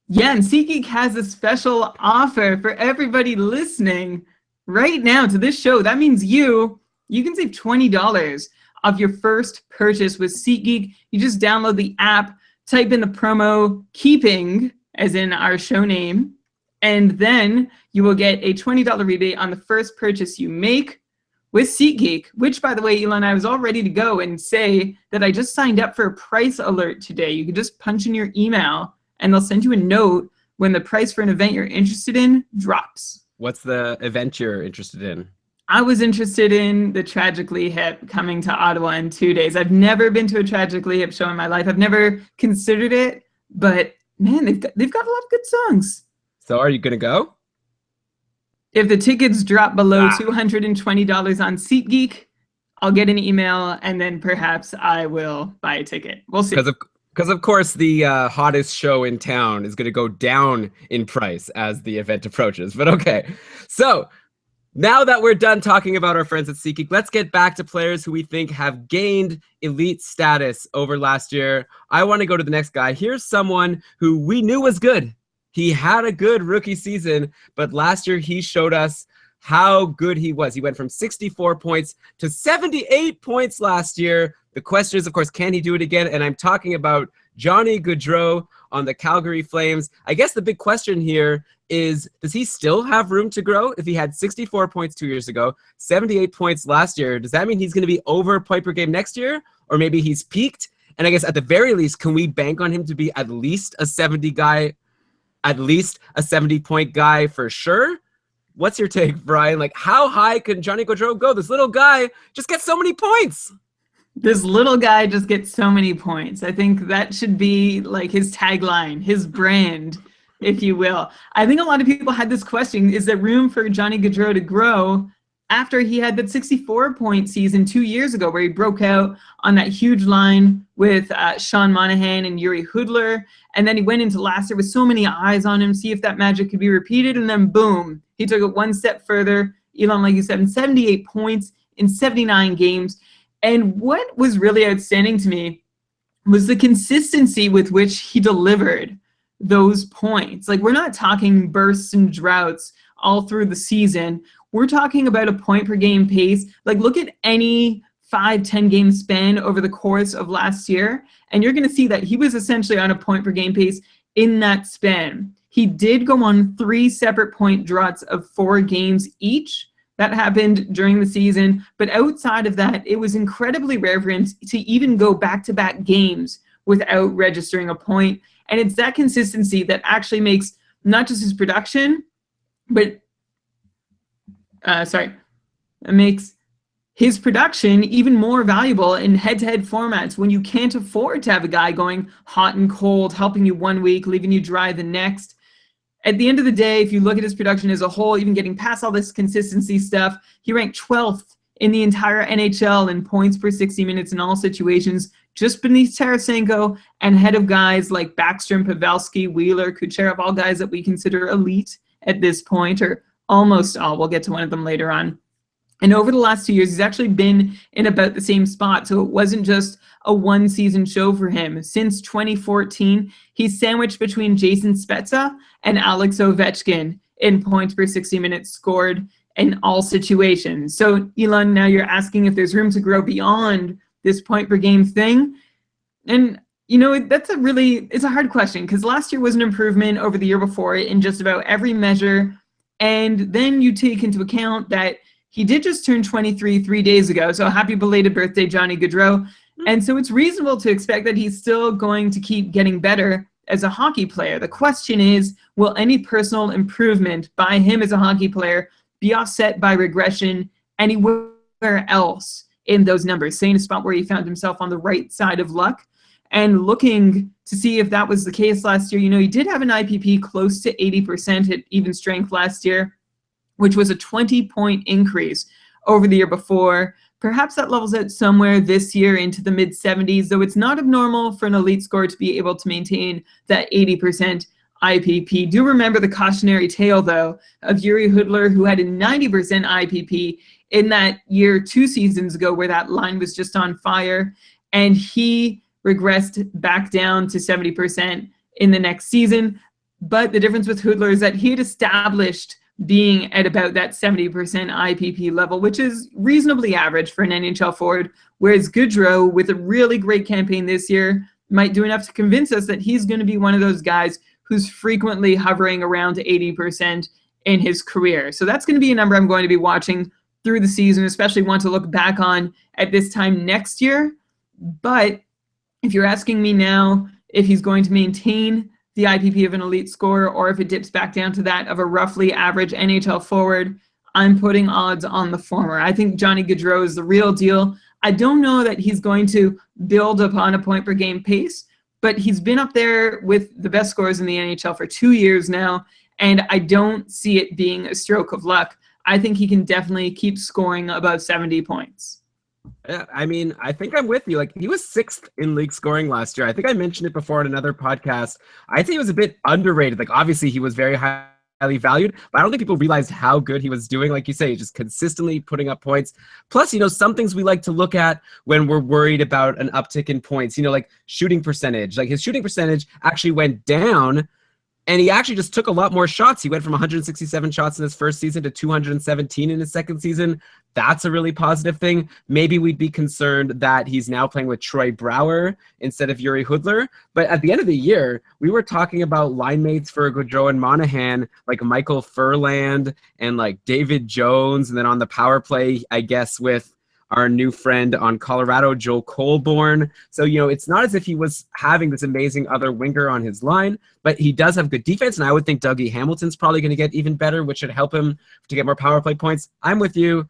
Yeah, and SeatGeek has a special offer for everybody listening right now to this show. That means you can save $20 off your first purchase with SeatGeek. You just download the app, type in the promo KEEPING, as in our show name, and then you will get a $20 rebate on the first purchase you make with SeatGeek, which, by the way, Elon, I was all ready to go and say that I just signed up for a price alert today. You can just punch in your email, and they'll send you a note when the price for an event you're interested in drops. What's the event you're interested in? I was interested in the Tragically Hip coming to Ottawa in 2 days. I've never been to a Tragically Hip show in my life. I've never considered it, but man, they've got a lot of good songs. So are you going to go? If the tickets drop below $220 on SeatGeek, I'll get an email, and then perhaps I will buy a ticket. We'll see. Because of course the hottest show in town is going to go down in price as the event approaches. But okay, so now that we're done talking about our friends at SeatGeek, let's get back to players who we think have gained elite status over last year. I want to go to the next guy. Here's someone who we knew was good. He had a good rookie season, but last year he showed us how good he was. He went from 64 points to 78 points last year. The question is, of course, can he do it again? And I'm talking about Johnny Gaudreau on the Calgary Flames. I guess the big question here is, does he still have room to grow? If he had 64 points 2 years ago, 78 points last year, does that mean he's going to be over point per game next year? Or maybe he's peaked? And I guess at the very least, can we bank on him to be at least a 70 guy, at least a 70-point guy for sure? What's your take, Brian? Like, how high can Johnny Gaudreau go? This little guy just gets so many points. This little guy just gets so many points. I think that should be like his tagline, his brand, if you will. I think a lot of people had this question, is there room for Johnny Gaudreau to grow after he had that 64-point season 2 years ago where he broke out on that huge line with Sean Monahan and Yuri Hudler, and then he went into last year with so many eyes on him, see if that magic could be repeated, and then boom, he took it one step further. Elon, like you said, in 78 points in 79 games. And what was really outstanding to me was the consistency with which he delivered those points. Like, we're not talking bursts and droughts all through the season. We're talking about a point per game pace. Like, look at any 5-10 game span over the course of last year, and you're going to see that he was essentially on a point per game pace in that span. He did go on 3 separate point droughts of 4 games each. That happened during the season, but outside of that, it was incredibly rare for him to even go back-to-back games without registering a point. And it's that consistency that actually makes not just his production, but it makes his production even more valuable in head-to-head formats when you can't afford to have a guy going hot and cold, helping you 1 week, leaving you dry the next. At the end of the day, if you look at his production as a whole, even getting past all this consistency stuff, he ranked 12th in the entire NHL in points per 60 minutes in all situations, just beneath Tarasenko and ahead of guys like Backstrom, Pavelski, Wheeler, Kucherov, all guys that we consider elite at this point, or almost all. We'll get to one of them later on. And over the last 2 years, he's actually been in about the same spot. So it wasn't just a one-season show for him. Since 2014, he's sandwiched between Jason Spezza and Alex Ovechkin in points per 60 minutes scored in all situations. So, Elon, now you're asking if there's room to grow beyond this point per game thing. And that's it's a hard question, because last year was an improvement over the year before in just about every measure. And then you take into account that he did just turn 23 3 days ago. So happy belated birthday, Johnny Gaudreau. And so it's reasonable to expect that he's still going to keep getting better as a hockey player. The question is, will any personal improvement by him as a hockey player be offset by regression anywhere else in those numbers? Say in a spot where he found himself on the right side of luck. And looking to see if that was the case last year, he did have an IPP close to 80% at even strength last year, which was a 20-point increase over the year before. Perhaps that levels out somewhere this year into the mid-70s, though it's not abnormal for an elite scorer to be able to maintain that 80% IPP. Do remember the cautionary tale, though, of Yuri Hudler, who had a 90% IPP in that year 2 seasons ago, where that line was just on fire, and he regressed back down to 70% in the next season. But the difference with Hudler is that he had established being at about that 70% IPP level, which is reasonably average for an NHL forward, whereas Gaudreau, with a really great campaign this year, might do enough to convince us that he's going to be one of those guys who's frequently hovering around 80% in his career. So that's going to be a number I'm going to be watching through the season, especially want to look back on at this time next year. But if you're asking me now if he's going to maintain the IPP of an elite scorer or if it dips back down to that of a roughly average NHL forward, I'm putting odds on the former. I think Johnny Gaudreau is the real deal. I don't know that he's going to build upon a point per game pace, but he's been up there with the best scorers in the NHL for 2 years now, and I don't see it being a stroke of luck. I think he can definitely keep scoring above 70 points. Yeah, I mean, I think I'm with you. Like, he was 6th in league scoring last year. I think I mentioned it before in another podcast. I'd say he was a bit underrated. Like, obviously, he was very highly valued, but I don't think people realized how good he was doing. Like you say, just consistently putting up points. Plus, some things we like to look at when we're worried about an uptick in points, like shooting percentage. Like, his shooting percentage actually went down, and he actually just took a lot more shots. He went from 167 shots in his first season to 217 in his second season. That's a really positive thing. Maybe we'd be concerned that he's now playing with Troy Brouwer instead of Yuri Hudler. But at the end of the year, we were talking about line mates for Gaudreau and Monahan, like Michael Furland and like David Jones. And then on the power play, I guess, with our new friend on Colorado, Joel Colborne. So, it's not as if he was having this amazing other winger on his line, but he does have good defense. And I would think Dougie Hamilton's probably going to get even better, which should help him to get more power play points. I'm with you.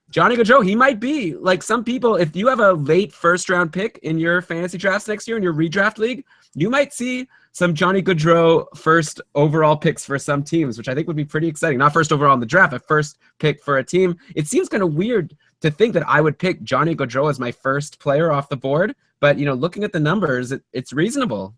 Johnny Gaudreau, he might be like some people. If you have a late first-round pick in your fantasy drafts next year in your redraft league, you might see some Johnny Gaudreau first overall picks for some teams, which I think would be pretty exciting. Not first overall in the draft, but first pick for a team. It seems kind of weird to think that I would pick Johnny Gaudreau as my first player off the board, but looking at the numbers, it's reasonable.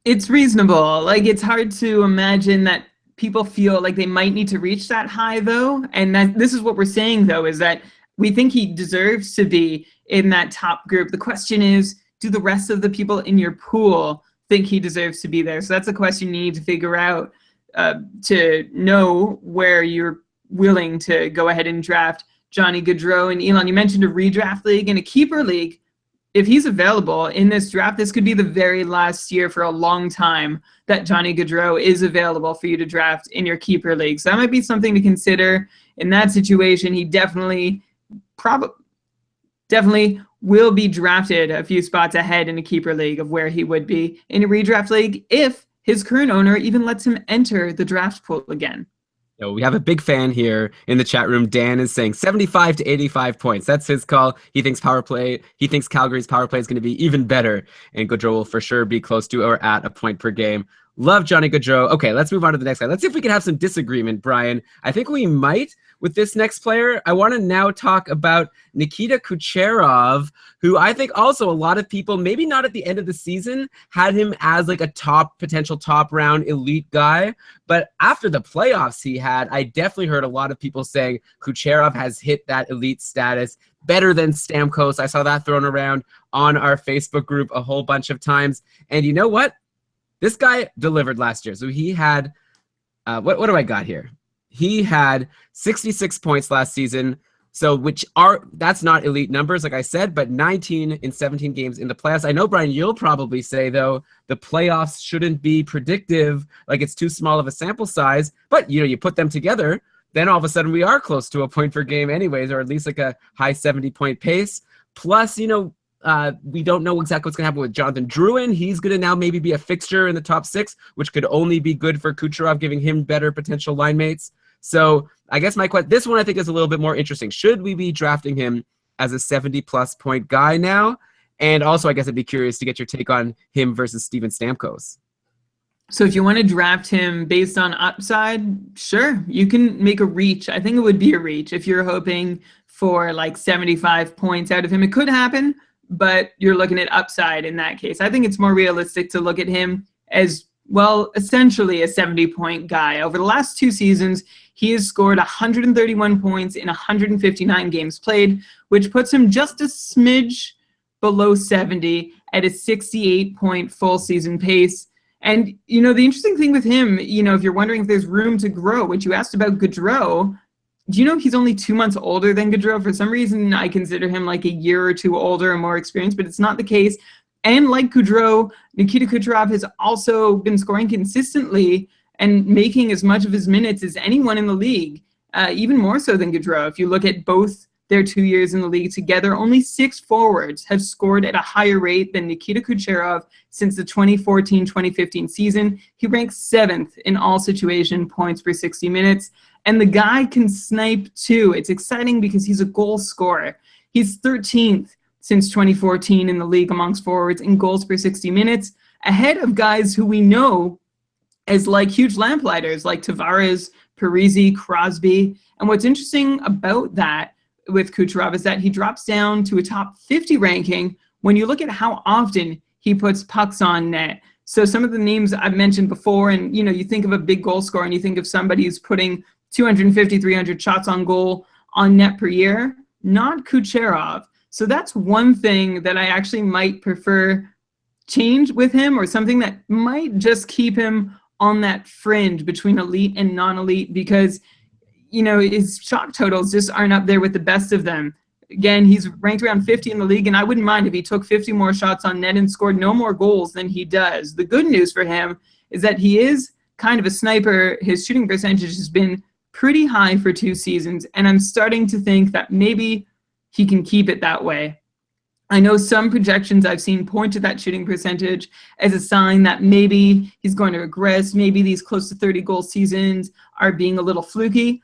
It's reasonable. Like, it's hard to imagine that people feel like they might need to reach that high, though. And this is what we're saying, though, is that we think he deserves to be in that top group. The question is, do the rest of the people in your pool think he deserves to be there? So that's a question you need to figure out to know where you're willing to go ahead and draft Johnny Gaudreau. And Elon, you mentioned a redraft league and a keeper league. If he's available in this draft, this could be the very last year for a long time that Johnny Gaudreau is available for you to draft in your keeper league. So that might be something to consider in that situation. He definitely will be drafted a few spots ahead in a keeper league of where he would be in a redraft league if his current owner even lets him enter the draft pool again. We have a big fan here in the chat room. Dan is saying 75 to 85 points. That's his call. He thinks Calgary's power play is going to be even better, and Gaudreau will for sure be close to or at a point per game. Love Johnny Gaudreau. Okay, let's move on to the next guy. Let's see if we can have some disagreement, Brian. I think we might with this next player. I want to now talk about Nikita Kucherov, who I think also a lot of people, maybe not at the end of the season, had him as like a potential top round elite guy. But after the playoffs he had, I definitely heard a lot of people saying Kucherov has hit that elite status better than Stamkos. I saw that thrown around on our Facebook group a whole bunch of times. And you know what? This guy delivered last year. So he had, what do I got here? He had 66 points last season. So that's not elite numbers, like I said, but 19 in 17 games in the playoffs. I know, Brian, you'll probably say, though, the playoffs shouldn't be predictive, like it's too small of a sample size. But, you put them together, then all of a sudden we are close to a point per game anyways, or at least like a high 70-point pace. Plus, we don't know exactly what's going to happen with Jonathan Drouin. He's going to now maybe be a fixture in the top 6, which could only be good for Kucherov, giving him better potential line mates. So I guess this one I think is a little bit more interesting. Should we be drafting him as a 70-plus point guy now? And also, I guess I'd be curious to get your take on him versus Steven Stamkos. So if you want to draft him based on upside, sure, you can make a reach. I think it would be a reach if you're hoping for like 75 points out of him. It could happen, but you're looking at upside in that case. I think it's more realistic to look at him as, well, essentially a 70-point guy. Over the last 2 seasons, he has scored 131 points in 159 games played, which puts him just a smidge below 70 at a 68-point full season pace. And, the interesting thing with him, if you're wondering if there's room to grow, which you asked about Gaudreau, do you know he's only 2 months older than Gaudreau? For some reason, I consider him like a year or two older and more experienced, but it's not the case. And like Gaudreau, Nikita Kucherov has also been scoring consistently and making as much of his minutes as anyone in the league, even more so than Gaudreau. If you look at both their 2 years in the league together, only 6 forwards have scored at a higher rate than Nikita Kucherov since the 2014-2015 season. He ranks 7th in all situation points per 60 minutes. And the guy can snipe too. It's exciting because he's a goal scorer. He's 13th since 2014 in the league amongst forwards in goals per 60 minutes, ahead of guys who we know as like huge lamplighters like Tavares, Parise, Crosby. And what's interesting about that with Kucherov is that he drops down to a top 50 ranking when you look at how often he puts pucks on net. So some of the names I've mentioned before, and you think of a big goal scorer and you think of somebody who's putting 250, 300 shots on goal on net per year, not Kucherov. So that's one thing that I actually might prefer change with him, or something that might just keep him on that fringe between elite and non-elite, because his shot totals just aren't up there with the best of them. Again, he's ranked around 50 in the league, and I wouldn't mind if he took 50 more shots on net and scored no more goals than he does. The good news for him is that he is kind of a sniper. His shooting percentage has been pretty high for 2 seasons, and I'm starting to think that maybe he can keep it that way. I know some projections I've seen point to that shooting percentage as a sign that maybe he's going to regress, maybe these close to 30-goal seasons are being a little fluky.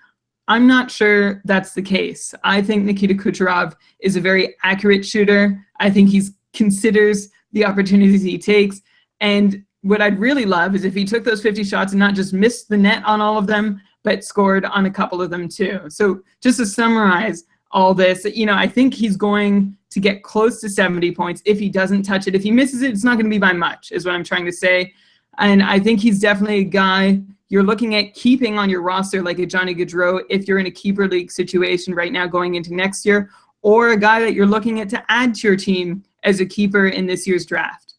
I'm not sure that's the case. I think Nikita Kucherov is a very accurate shooter. I think he considers the opportunities he takes. And what I'd really love is if he took those 50 shots and not just missed the net on all of them, but scored on a couple of them too. So just to summarize all this, I think he's going to get close to 70 points if he doesn't touch it. If he misses it, it's not going to be by much, is what I'm trying to say. And I think he's definitely a guy you're looking at keeping on your roster, like a Johnny Gaudreau, if you're in a keeper league situation right now going into next year, or a guy that you're looking at to add to your team as a keeper in this year's draft.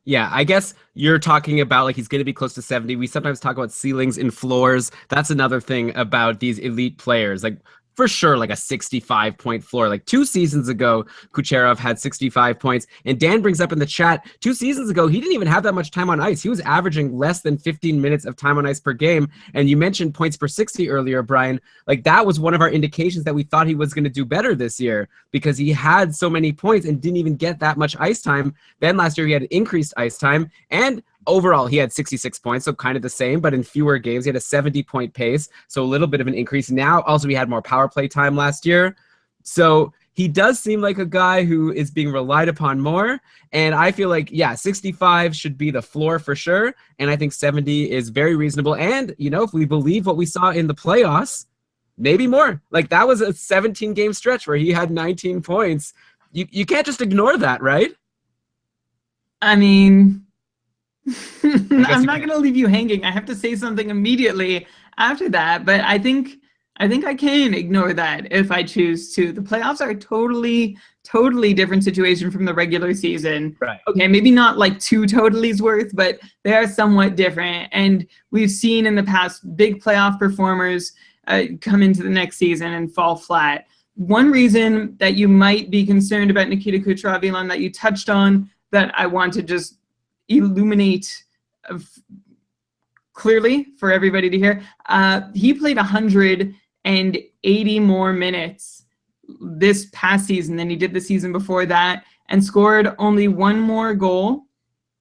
Yeah, I guess you're talking about like he's going to be close to 70. We sometimes talk about ceilings and floors. That's another thing about these elite players. Like, for sure, like a 65-point floor. Like 2 seasons ago, Kucherov had 65 points. And Dan brings up in the chat, 2 seasons ago, he didn't even have that much time on ice. He was averaging less than 15 minutes of time on ice per game. And you mentioned points per 60 earlier, Brian. Like that was one of our indications that we thought he was going to do better this year, because he had so many points and didn't even get that much ice time. Then last year he had increased ice time, and overall, he had 66 points, so kind of the same, but in fewer games. He had a 70-point pace, so a little bit of an increase. Now, also, he had more power play time last year. So he does seem like a guy who is being relied upon more. And I feel like, yeah, 65 should be the floor for sure. And I think 70 is very reasonable. And, if we believe what we saw in the playoffs, maybe more. Like that was a 17 game stretch where he had 19 points. You can't just ignore that, right? I mean, I guess I'm you not can. going to leave you hanging. I have to say something immediately after that, but I think I can ignore that if I choose to. The playoffs are a totally different situation from the regular season. Right. Okay, maybe not like two totallys worth, but they are somewhat different. And we've seen in the past big playoff performers come into the next season and fall flat. One reason that you might be concerned about Nikita Kucherov, Elon, that you touched on, that I want to just illuminate clearly for everybody to hear. He played 180 more minutes this past season than he did the season before that, and scored only one more goal.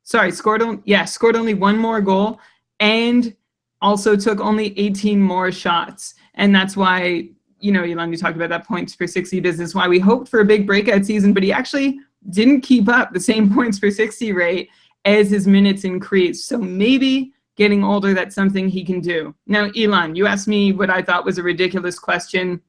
Scored only one more goal, and also took only 18 more shots. And that's why, Elon, you talked about that points per 60 business, why we hoped for a big breakout season, but he actually didn't keep up the same points per 60 rate as his minutes increased. So maybe getting older, that's something he can do. Now, Elon, you asked me what I thought was a ridiculous question.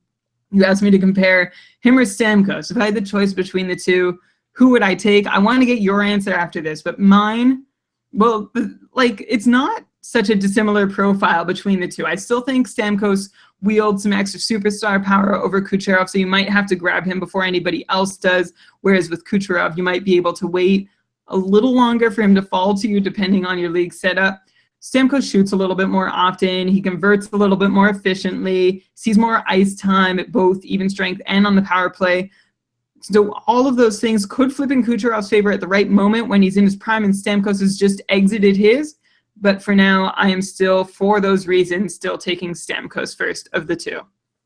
You asked me to compare him or Stamkos. If I had the choice between the two, who would I take? I want to get your answer after this, but mine, well, like, it's not such a dissimilar profile between the two. I still think Stamkos wields some extra superstar power over Kucherov, so you might have to grab him before anybody else does, whereas with Kucherov, you might be able to wait a little longer for him to fall to you depending on your league setup. Stamkos shoots a little bit more often. He converts a little bit more efficiently, sees more ice time at both even strength and on the power play. So all of those things could flip in Kucherov's favor at the right moment when he's in his prime and Stamkos has just exited his. But for now, I am still, for those reasons, still taking Stamkos first of the two.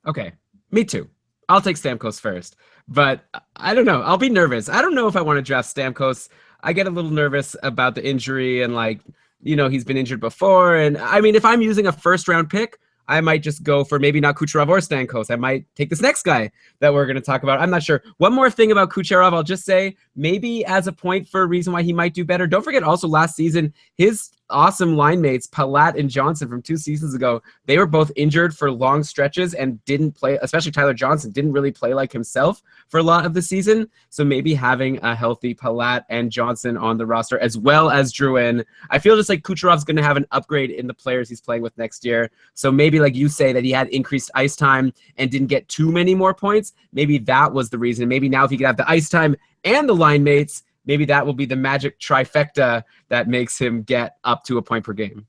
Okay, me too. I'll take Stamkos first, but I don't know. I'll be nervous. I don't know if I want to draft Stamkos. I get a little nervous about the injury and he's been injured before. And I mean, if I'm using a first round pick, I might just go for maybe not Kucherov or Stamkos. I might take this next guy that we're going to talk about. I'm not sure. One more thing about Kucherov, I'll just say, maybe as a point for a reason why he might do better. Don't forget also last season, his awesome line mates, Palat and Johnson from 2 seasons ago, they were both injured for long stretches and didn't play, especially Tyler Johnson, didn't really play like himself for a lot of the season. So maybe having a healthy Palat and Johnson on the roster, as well as Drouin, I feel just like Kucherov's going to have an upgrade in the players he's playing with next year. So maybe like you say that he had increased ice time and didn't get too many more points. Maybe that was the reason. Maybe now if he could have the ice time and the line mates, maybe that will be the magic trifecta that makes him get up to a point per game.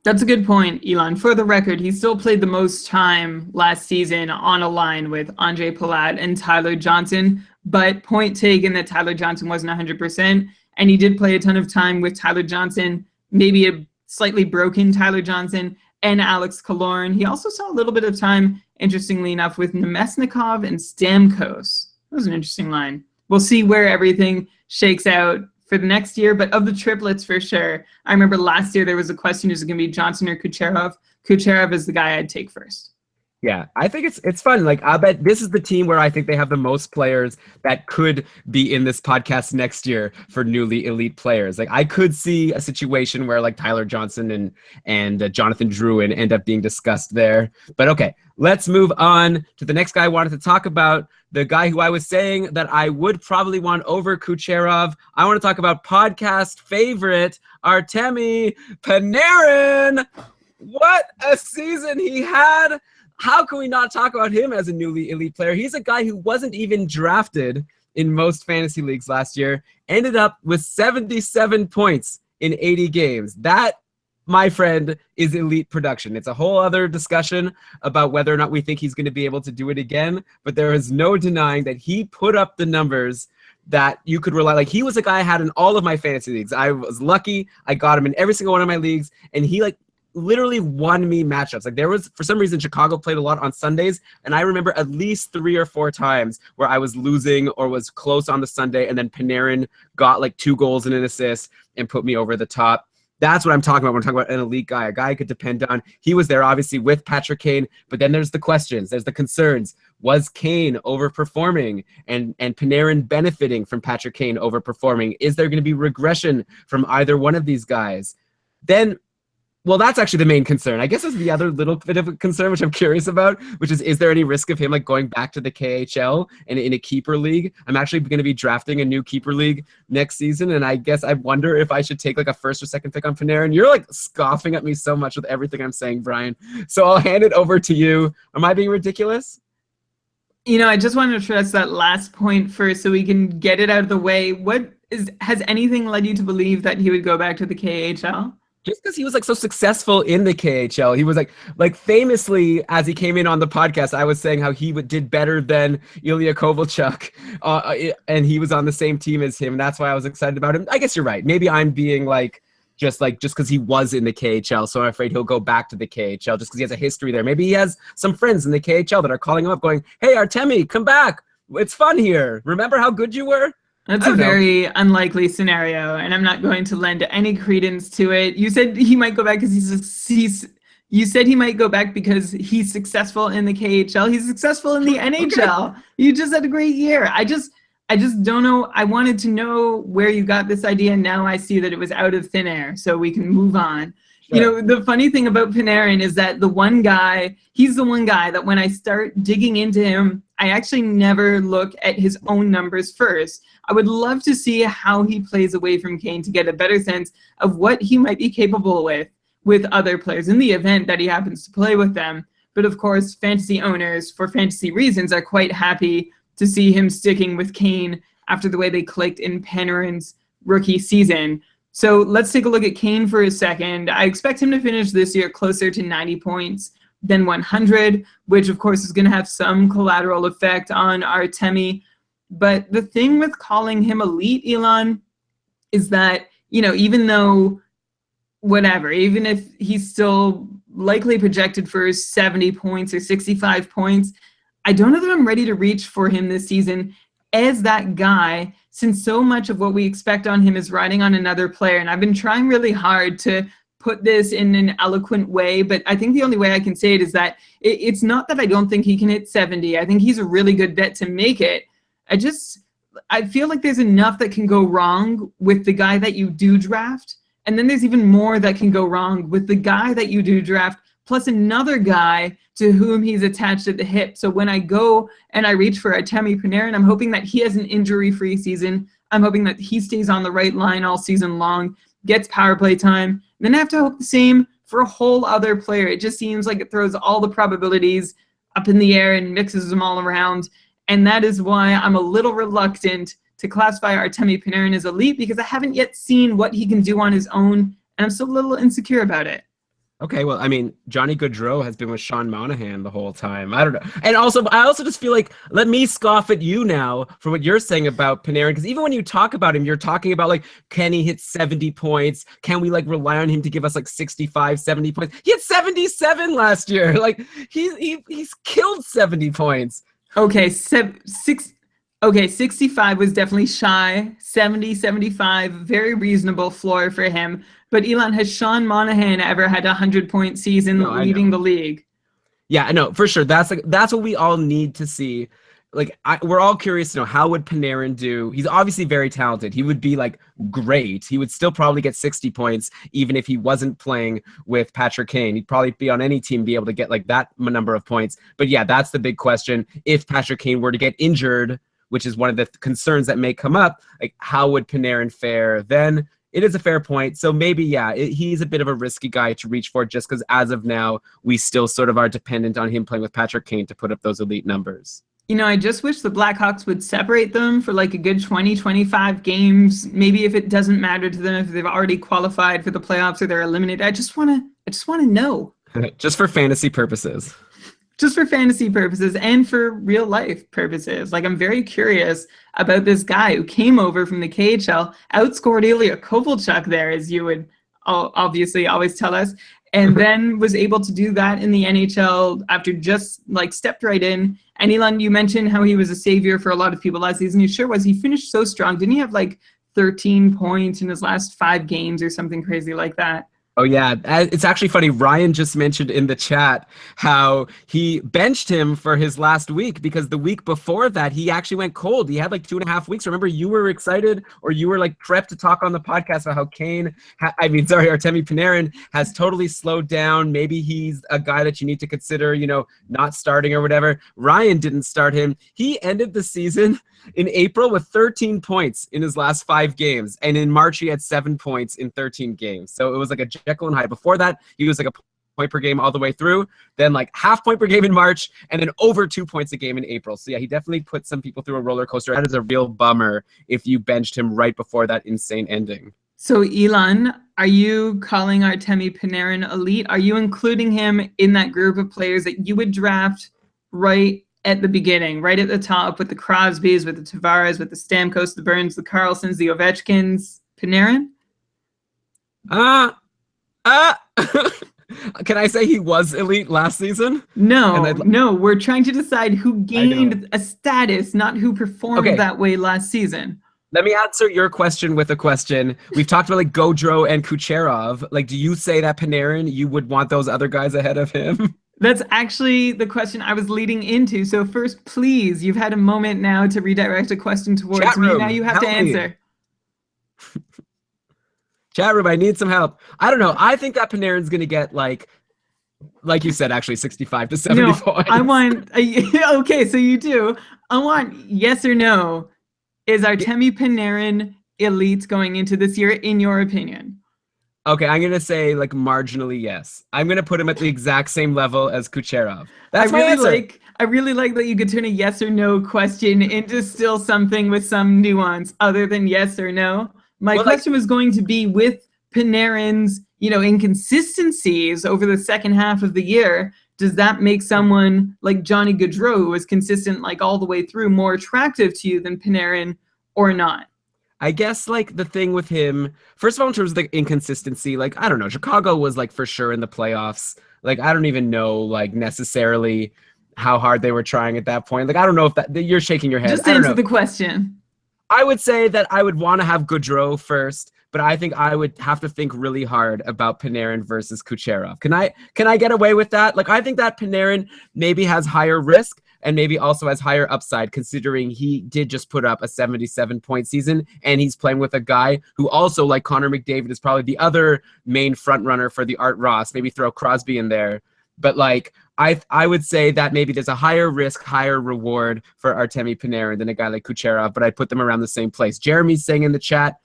That's a good point, Elon. For the record, he still played the most time last season on a line with Andre Palat and Tyler Johnson, but point taken that Tyler Johnson wasn't 100%, and he did play a ton of time with Tyler Johnson, maybe a slightly broken Tyler Johnson, and Alex Killorn. He also saw a little bit of time, interestingly enough, with Nemesnikov and Stamkos. That was an interesting line. We'll see where everything shakes out for the next year, but of the triplets for sure. I remember last year there was a question, is it going to be Johnson or Kucherov? Kucherov is the guy I'd take first. Yeah, I think it's fun. Like, I bet this is the team where I think they have the most players that could be in this podcast next year for newly elite players. Like, I could see a situation where like Tyler Johnson and Jonathan Drouin end up being discussed there. But okay, let's move on to the next guy I wanted to talk about. The guy who I was saying that I would probably want over Kucherov. I want to talk about podcast favorite Artemi Panarin. What a season he had. How can we not talk about him as a newly elite player? He's a guy who wasn't even drafted in most fantasy leagues last year, ended up with 77 points in 80 games. That, my friend, is elite production. It's a whole other discussion about whether or not we think he's going to be able to do it again, but there is no denying that he put up the numbers that you could rely. Like, he was a guy I had in all of my fantasy leagues. I was lucky. I got him in every single one of my leagues, and he literally won me matchups. Like, there was, for some reason, Chicago played a lot on Sundays, and I remember at least 3 or 4 times where I was losing or was close on the Sunday, and then Panarin got like 2 goals and an assist and put me over the top. That's what I'm talking about when I'm talking about an elite guy, a guy I could depend on. He was there, obviously, with Patrick Kane, but then there's the questions, there's the concerns. Was Kane overperforming and Panarin benefiting from Patrick Kane overperforming? Is there going to be regression from either one of these guys? Then Well, that's actually the main concern. I guess is the other little bit of a concern, which I'm curious about, which is there any risk of him like going back to the KHL and in a keeper league? I'm actually going to be drafting a new keeper league next season, and I guess I wonder if I should take like a first or second pick on Panarin. You're like scoffing at me so much with everything I'm saying, Brian. So I'll hand it over to you. Am I being ridiculous? I just want to address that last point first so we can get it out of the way. Has anything led you to believe that he would go back to the KHL? Just because he was like so successful in the KHL, he was like famously as he came in on the podcast, I was saying how he did better than Ilya Kovalchuk, and he was on the same team as him. And that's why I was excited about him. I guess you're right. Maybe I'm being just because he was in the KHL, so I'm afraid he'll go back to the KHL just because he has a history there. Maybe he has some friends in the KHL that are calling him up, going, "Hey, Artemi, come back! It's fun here. Remember how good you were?" That's a very unlikely scenario, and I'm not going to lend any credence to it. You said he might go back because you said he might go back because he's successful in the KHL. He's successful in the NHL. Okay. You just had a great year. I just don't know. I wanted to know where you got this idea. Now I see that it was out of thin air, so we can move on. Sure. The funny thing about Panarin is that he's the one guy that when I start digging into him, I actually never look at his own numbers first. I would love to see how he plays away from Kane to get a better sense of what he might be capable with other players in the event that he happens to play with them. But of course, fantasy owners, for fantasy reasons, are quite happy to see him sticking with Kane after the way they clicked in Panarin's rookie season. So let's take a look at Kane for a second. I expect him to finish this year closer to 90 points than 100, which of course is going to have some collateral effect on Artemi. But the thing with calling him elite, Elon, is that, even if he's still likely projected for 70 points or 65 points, I don't know that I'm ready to reach for him this season as that guy, since so much of what we expect on him is riding on another player. And I've been trying really hard to put this in an eloquent way, but I think the only way I can say it is that it's not that I don't think he can hit 70. I think he's a really good bet to make it. I feel like there's enough that can go wrong with the guy that you do draft, and then there's even more that can go wrong with the guy that you do draft, plus another guy to whom he's attached at the hip. So when I go and I reach for Artemi Panarin, I'm hoping that he has an injury-free season. I'm hoping that he stays on the right line all season long, gets power play time. Then I have to hope the same for a whole other player. It just seems like it throws all the probabilities up in the air and mixes them all around. And that is why I'm a little reluctant to classify Artemi Panarin as elite, because I haven't yet seen what he can do on his own, and I'm still a little insecure about it. Okay, well, I mean, Johnny Gaudreau has been with Sean Monahan the whole time. I don't know. And also, I also just feel like, let me scoff at you now for what you're saying about Panarin, because even when you talk about him, you're talking about, can he hit 70 points? Can we, rely on him to give us, 65, 70 points? He had 77 last year. He's killed 70 points. Okay, 65 was definitely shy. 70, 75, very reasonable floor for him. But Elon, has Sean Monahan ever had a 100-point season leading the league? Yeah, I know, for sure. That's what we all need to see. We're all curious to know, how would Panarin do? He's obviously very talented. He would be great. He would still probably get 60 points even if he wasn't playing with Patrick Kane. He'd probably be on any team, be able to get that number of points. But yeah, that's the big question. If Patrick Kane were to get injured, which is one of the concerns that may come up, how would Panarin fare then? It is a fair point. So maybe, yeah, he's a bit of a risky guy to reach for, just because as of now, we still sort of are dependent on him playing with Patrick Kane to put up those elite numbers. I just wish the Blackhawks would separate them for a good 20, 25 games. Maybe if it doesn't matter to them, if they've already qualified for the playoffs or they're eliminated. I just want to know. Just for fantasy purposes. Just for fantasy purposes and for real life purposes. I'm very curious about this guy who came over from the KHL, outscored Ilya Kovalchuk there, as you would obviously always tell us, and then was able to do that in the NHL after just stepped right in. And Elon, you mentioned how he was a savior for a lot of people last season. He sure was. He finished so strong. Didn't he have 13 points in his last 5 games or something crazy like that? Oh yeah, it's actually funny. Ryan just mentioned in the chat how he benched him for his last week because the week before that he actually went cold. He had like 2.5 weeks. Remember, you were excited or you were like prepped to talk on the podcast about how Artemi Panarin has totally slowed down. Maybe he's a guy that you need to consider, not starting or whatever. Ryan didn't start him. He ended the season in April with 13 points in his last 5 games. And in March, he had 7 points in 13 games. So it was like a Jekyll and Hyde. Before that, he was like a point per game all the way through, then like half point per game in March, and then over 2 points a game in April. So yeah, he definitely put some people through a roller coaster. That is a real bummer if you benched him right before that insane ending. So Elon, are you calling Artemi Panarin elite? Are you including him in that group of players that you would draft right at the beginning, right at the top with the Crosbys, with the Tavares, with the Stamkos, the Burns, the Carlsons, the Ovechkins, Panarin? Can I say he was elite last season? No, we're trying to decide who gained a status, not who performed that way last season. Let me answer your question with a question. We've talked about like Gaudreau and Kucherov. Like, do you say that Panarin, you would want those other guys ahead of him? That's actually the question I was leading into. So first, please, you've had a moment now to redirect a question towards me. Now you have to answer. Chat room, I need some help. I don't know. I think that Panarin's going to get like you said, actually 65 to 70 points. I want, okay, so you do. I want yes or no. Is Artemi Panarin elite going into this year, in your opinion? Okay, I'm going to say like marginally yes. I'm going to put him at the exact same level as Kucherov. That's my answer. I really like that you could turn a yes or no question into still something with some nuance other than yes or no. My question was going to be with Panarin's, inconsistencies over the second half of the year, does that make someone like Johnny Gaudreau, who was consistent like all the way through, more attractive to you than Panarin or not? I guess like the thing with him, first of all, in terms of the inconsistency, like, I don't know, Chicago was like for sure in the playoffs. Like, I don't even know like necessarily how hard they were trying at that point. Like, I don't know if that you're shaking your head. Just answer the question. I would say that I would want to have Gaudreau first, but I think I would have to think really hard about Panarin versus Kucherov. Can I get away with that? Like, I think that Panarin maybe has higher risk and maybe also has higher upside, considering he did just put up a 77-point season, and he's playing with a guy who also, like Connor McDavid, is probably the other main front runner for the Art Ross. Maybe throw Crosby in there. But like, I would say that maybe there's a higher risk, higher reward for Artemi Panarin than a guy like Kucherov, but I'd put them around the same place. Jeremy's saying in the chat,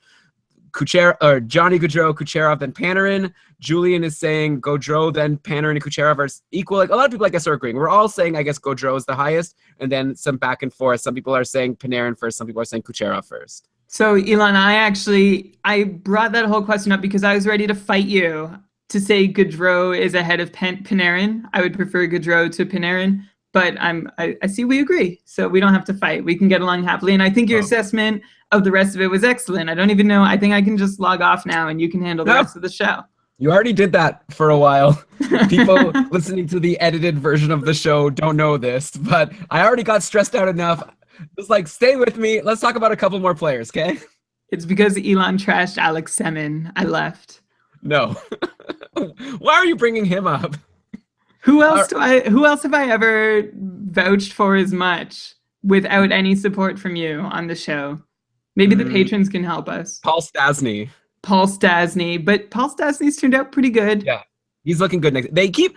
Johnny Gaudreau, Kucherov, then Panarin. Julian is saying Gaudreau, then Panarin and Kucherov are equal. Like, a lot of people, I guess, are agreeing. We're all saying, I guess, Gaudreau is the highest, and then some back and forth. Some people are saying Panarin first. Some people are saying Kucherov first. So, Elon, I brought that whole question up because I was ready to fight you to say Gaudreau is ahead of Panarin. I would prefer Gaudreau to Panarin, but I see we agree, so we don't have to fight. We can get along happily, and I think your assessment of the rest of it was excellent. I don't even know. I think I can just log off now, and you can handle the rest of the show. You already did that for a while. People listening to the edited version of the show don't know this, but I already got stressed out enough. Just like, stay with me. Let's talk about a couple more players, okay? It's because Elon trashed Alex Semin. I left. No. Why are you bringing him up? Who else have I ever vouched for as much without any support from you on the show? Maybe the patrons can help us. Paul Stastny, but Paul Stastny's turned out pretty good. Yeah. He's looking good next. They keep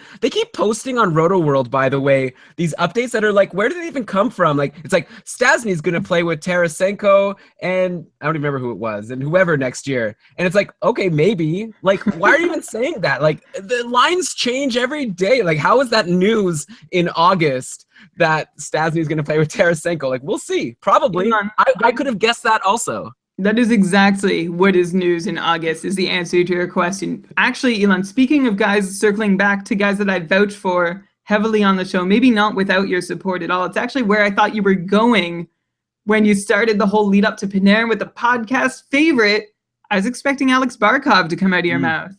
posting on Roto World, by the way, these updates that are like, where did they even come from? Like, it's like Stastny's going to play with Tarasenko and I don't even remember who it was and whoever next year. And it's like, okay, maybe. Like, why are you even saying that? Like, the lines change every day. Like, how is that news in August that Stastny's going to play with Tarasenko? Like, we'll see. Probably. I could have guessed that also. That is exactly what is news in August, is the answer to your question. Actually, Elon, speaking of guys, circling back to guys that I vouched for heavily on the show, maybe not without your support at all. It's actually where I thought you were going when you started the whole lead up to Panarin with the podcast favorite. I was expecting Alex Barkov to come out of your mouth.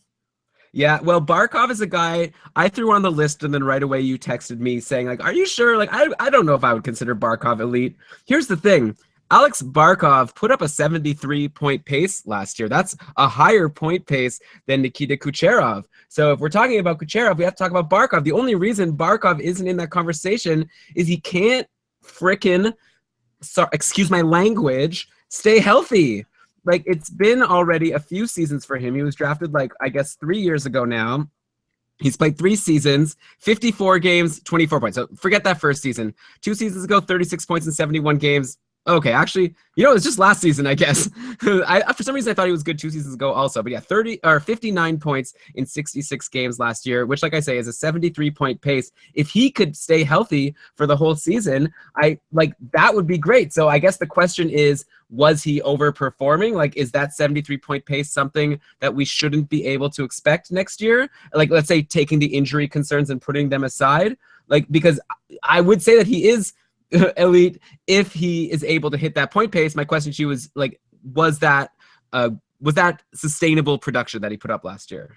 Yeah, well, Barkov is a guy I threw on the list, and then right away you texted me saying, like, are you sure? Like, I don't know if I would consider Barkov elite. Here's the thing. Alex Barkov put up a 73-point pace last year. That's a higher point pace than Nikita Kucherov. So if we're talking about Kucherov, we have to talk about Barkov. The only reason Barkov isn't in that conversation is he can't frickin', excuse my language, stay healthy. Like, it's been already a few seasons for him. He was drafted, like, I guess 3 years ago now. He's played 3 seasons, 54 games, 24 points. So forget that first season. 2 seasons ago, 36 points in 71 games. Okay, actually, you know, it was just last season, I guess. For some reason, I thought he was good 2 seasons ago also. But yeah, 59 points in 66 games last year, which, like I say, is a 73-point pace. If he could stay healthy for the whole season, that would be great. So I guess the question is, was he overperforming? Like, is that 73-point pace something that we shouldn't be able to expect next year? Like, let's say taking the injury concerns and putting them aside, like, because I would say that he is elite if he is able to hit that point pace. My question to you was, like, was that sustainable production that he put up last year?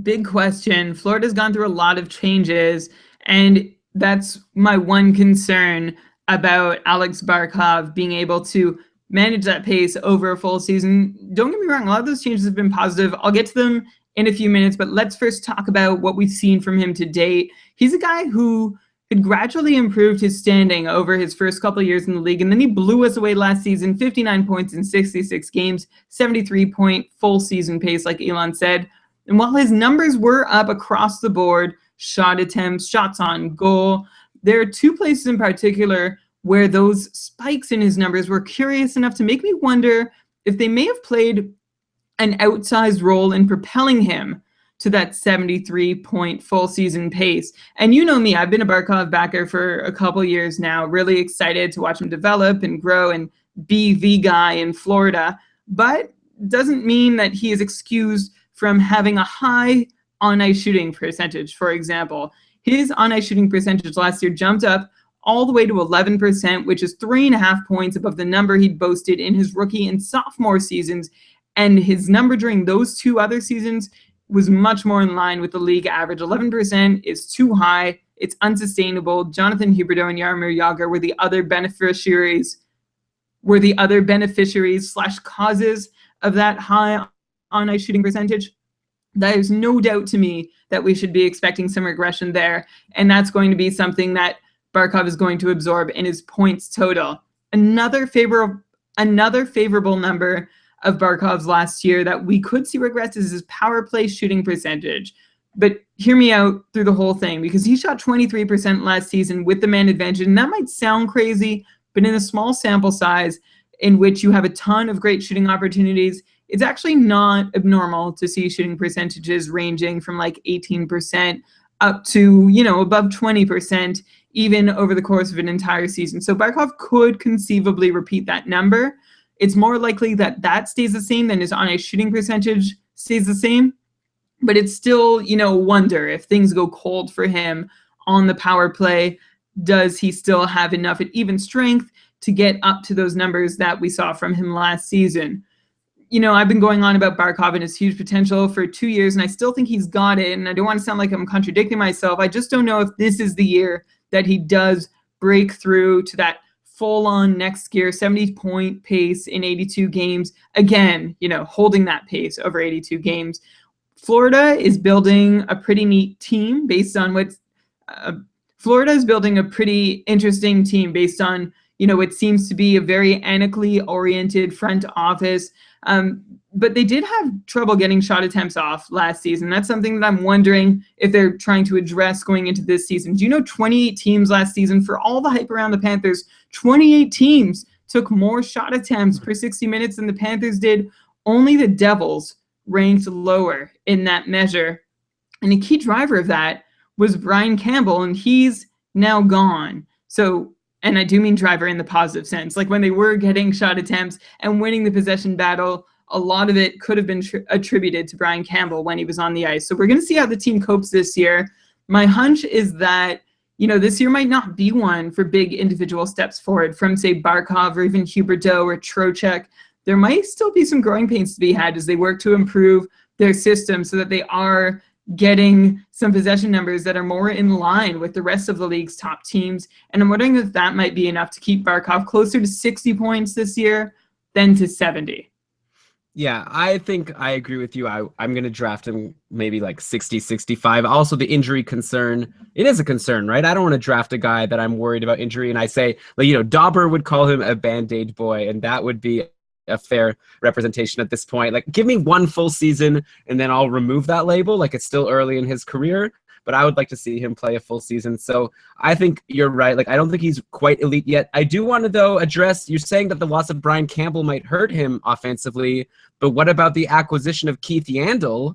Big question. Florida's gone through a lot of changes, and that's my one concern about Alex Barkov being able to manage that pace over a full season. Don't get me wrong, a lot of those changes have been positive. I'll get to them in a few minutes, but let's first talk about what we've seen from him to date. He's a guy who had gradually improved his standing over his first couple of years in the league, and then he blew us away last season, 59 points in 66 games, 73-point full season pace, like Elon said. And while his numbers were up across the board, shot attempts, shots on goal, there are 2 places in particular where those spikes in his numbers were curious enough to make me wonder if they may have played an outsized role in propelling him to that 73-point full season pace. And you know me, I've been a Barkov backer for a couple years now, really excited to watch him develop and grow and be the guy in Florida, but doesn't mean that he is excused from having a high on-ice shooting percentage. For example, his on-ice shooting percentage last year jumped up all the way to 11%, which is 3.5 points above the number he'd boasted in his rookie and sophomore seasons. And his number during those 2 other seasons was much more in line with the league average. 11% is too high. It's unsustainable. Jonathan Huberdeau and Jaromir Jagr were the other beneficiaries / causes of that high on-ice shooting percentage. There's no doubt to me that we should be expecting some regression there, and that's going to be something that Barkov is going to absorb in his points total. Another favorable number of Barkov's last year that we could see regress is his power play shooting percentage. But hear me out through the whole thing, because he shot 23% last season with the man advantage, and that might sound crazy, but in a small sample size in which you have a ton of great shooting opportunities, it's actually not abnormal to see shooting percentages ranging from like 18% up to, above 20%, even over the course of an entire season. So Barkov could conceivably repeat that number. It's more likely that that stays the same than his on-ice shooting percentage stays the same. But it's still, wonder if things go cold for him on the power play, does he still have enough at even strength to get up to those numbers that we saw from him last season? I've been going on about Barkov and his huge potential for 2 years, and I still think he's got it. And I don't want to sound like I'm contradicting myself. I just don't know if this is the year that he does break through to that full-on next gear 70-point pace in 82 games. Again, holding that pace over 82 games. Florida is building a pretty neat team based on Florida is building a pretty interesting team based on, it seems to be a very analytically oriented front office. But they did have trouble getting shot attempts off last season. That's something that I'm wondering if they're trying to address going into this season. Do you know 28 teams last season, for all the hype around the Panthers, 28 teams took more shot attempts per 60 minutes than the Panthers did? Only the Devils ranked lower in that measure. And a key driver of that was Brian Campbell, and he's now gone. So, and I do mean driver in the positive sense. Like when they were getting shot attempts and winning the possession battle, a lot of it could have been attributed to Brian Campbell when he was on the ice. So we're going to see how the team copes this year. My hunch is that, this year might not be one for big individual steps forward from, say, Barkov or even Huberdeau or Trocheck. There might still be some growing pains to be had as they work to improve their system so that they are getting some possession numbers that are more in line with the rest of the league's top teams. And I'm wondering if that might be enough to keep Barkov closer to 60 points this year than to 70. Yeah, I think I agree with you. I'm going to draft him maybe like 60, 65. Also, the injury concern, it is a concern, right? I don't want to draft a guy that I'm worried about injury. And I say, like, Dauber would call him a Band-Aid boy, and that would be a fair representation at this point. Like, give me one full season, and then I'll remove that label. Like, it's still early in his career, but I would like to see him play a full season. So I think you're right. Like, I don't think he's quite elite yet. I do want to, though, address, you're saying that the loss of Brian Campbell might hurt him offensively, but what about the acquisition of Keith Yandel,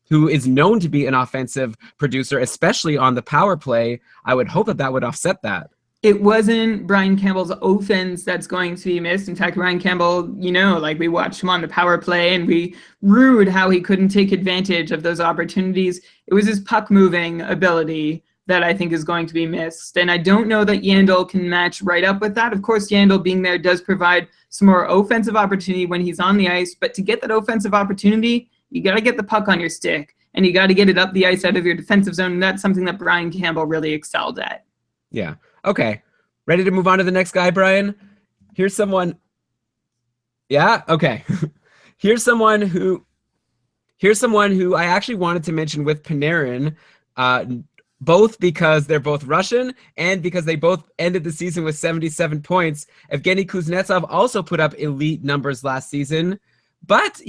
who is known to be an offensive producer, especially on the power play? I would hope that that would offset that. It wasn't Brian Campbell's offense that's going to be missed. In fact, Brian Campbell, like we watched him on the power play and we rued how he couldn't take advantage of those opportunities. It was his puck moving ability that I think is going to be missed. And I don't know that Yandel can match right up with that. Of course, Yandel being there does provide some more offensive opportunity when he's on the ice. But to get that offensive opportunity, you got to get the puck on your stick and you got to get it up the ice out of your defensive zone. And that's something that Brian Campbell really excelled at. Yeah. Okay. Ready to move on to the next guy, Brian? Here's someone. Yeah. Okay. Here's someone who I actually wanted to mention with Panarin, both because they're both Russian and because they both ended the season with 77 points. Evgeny Kuznetsov also put up elite numbers last season. But,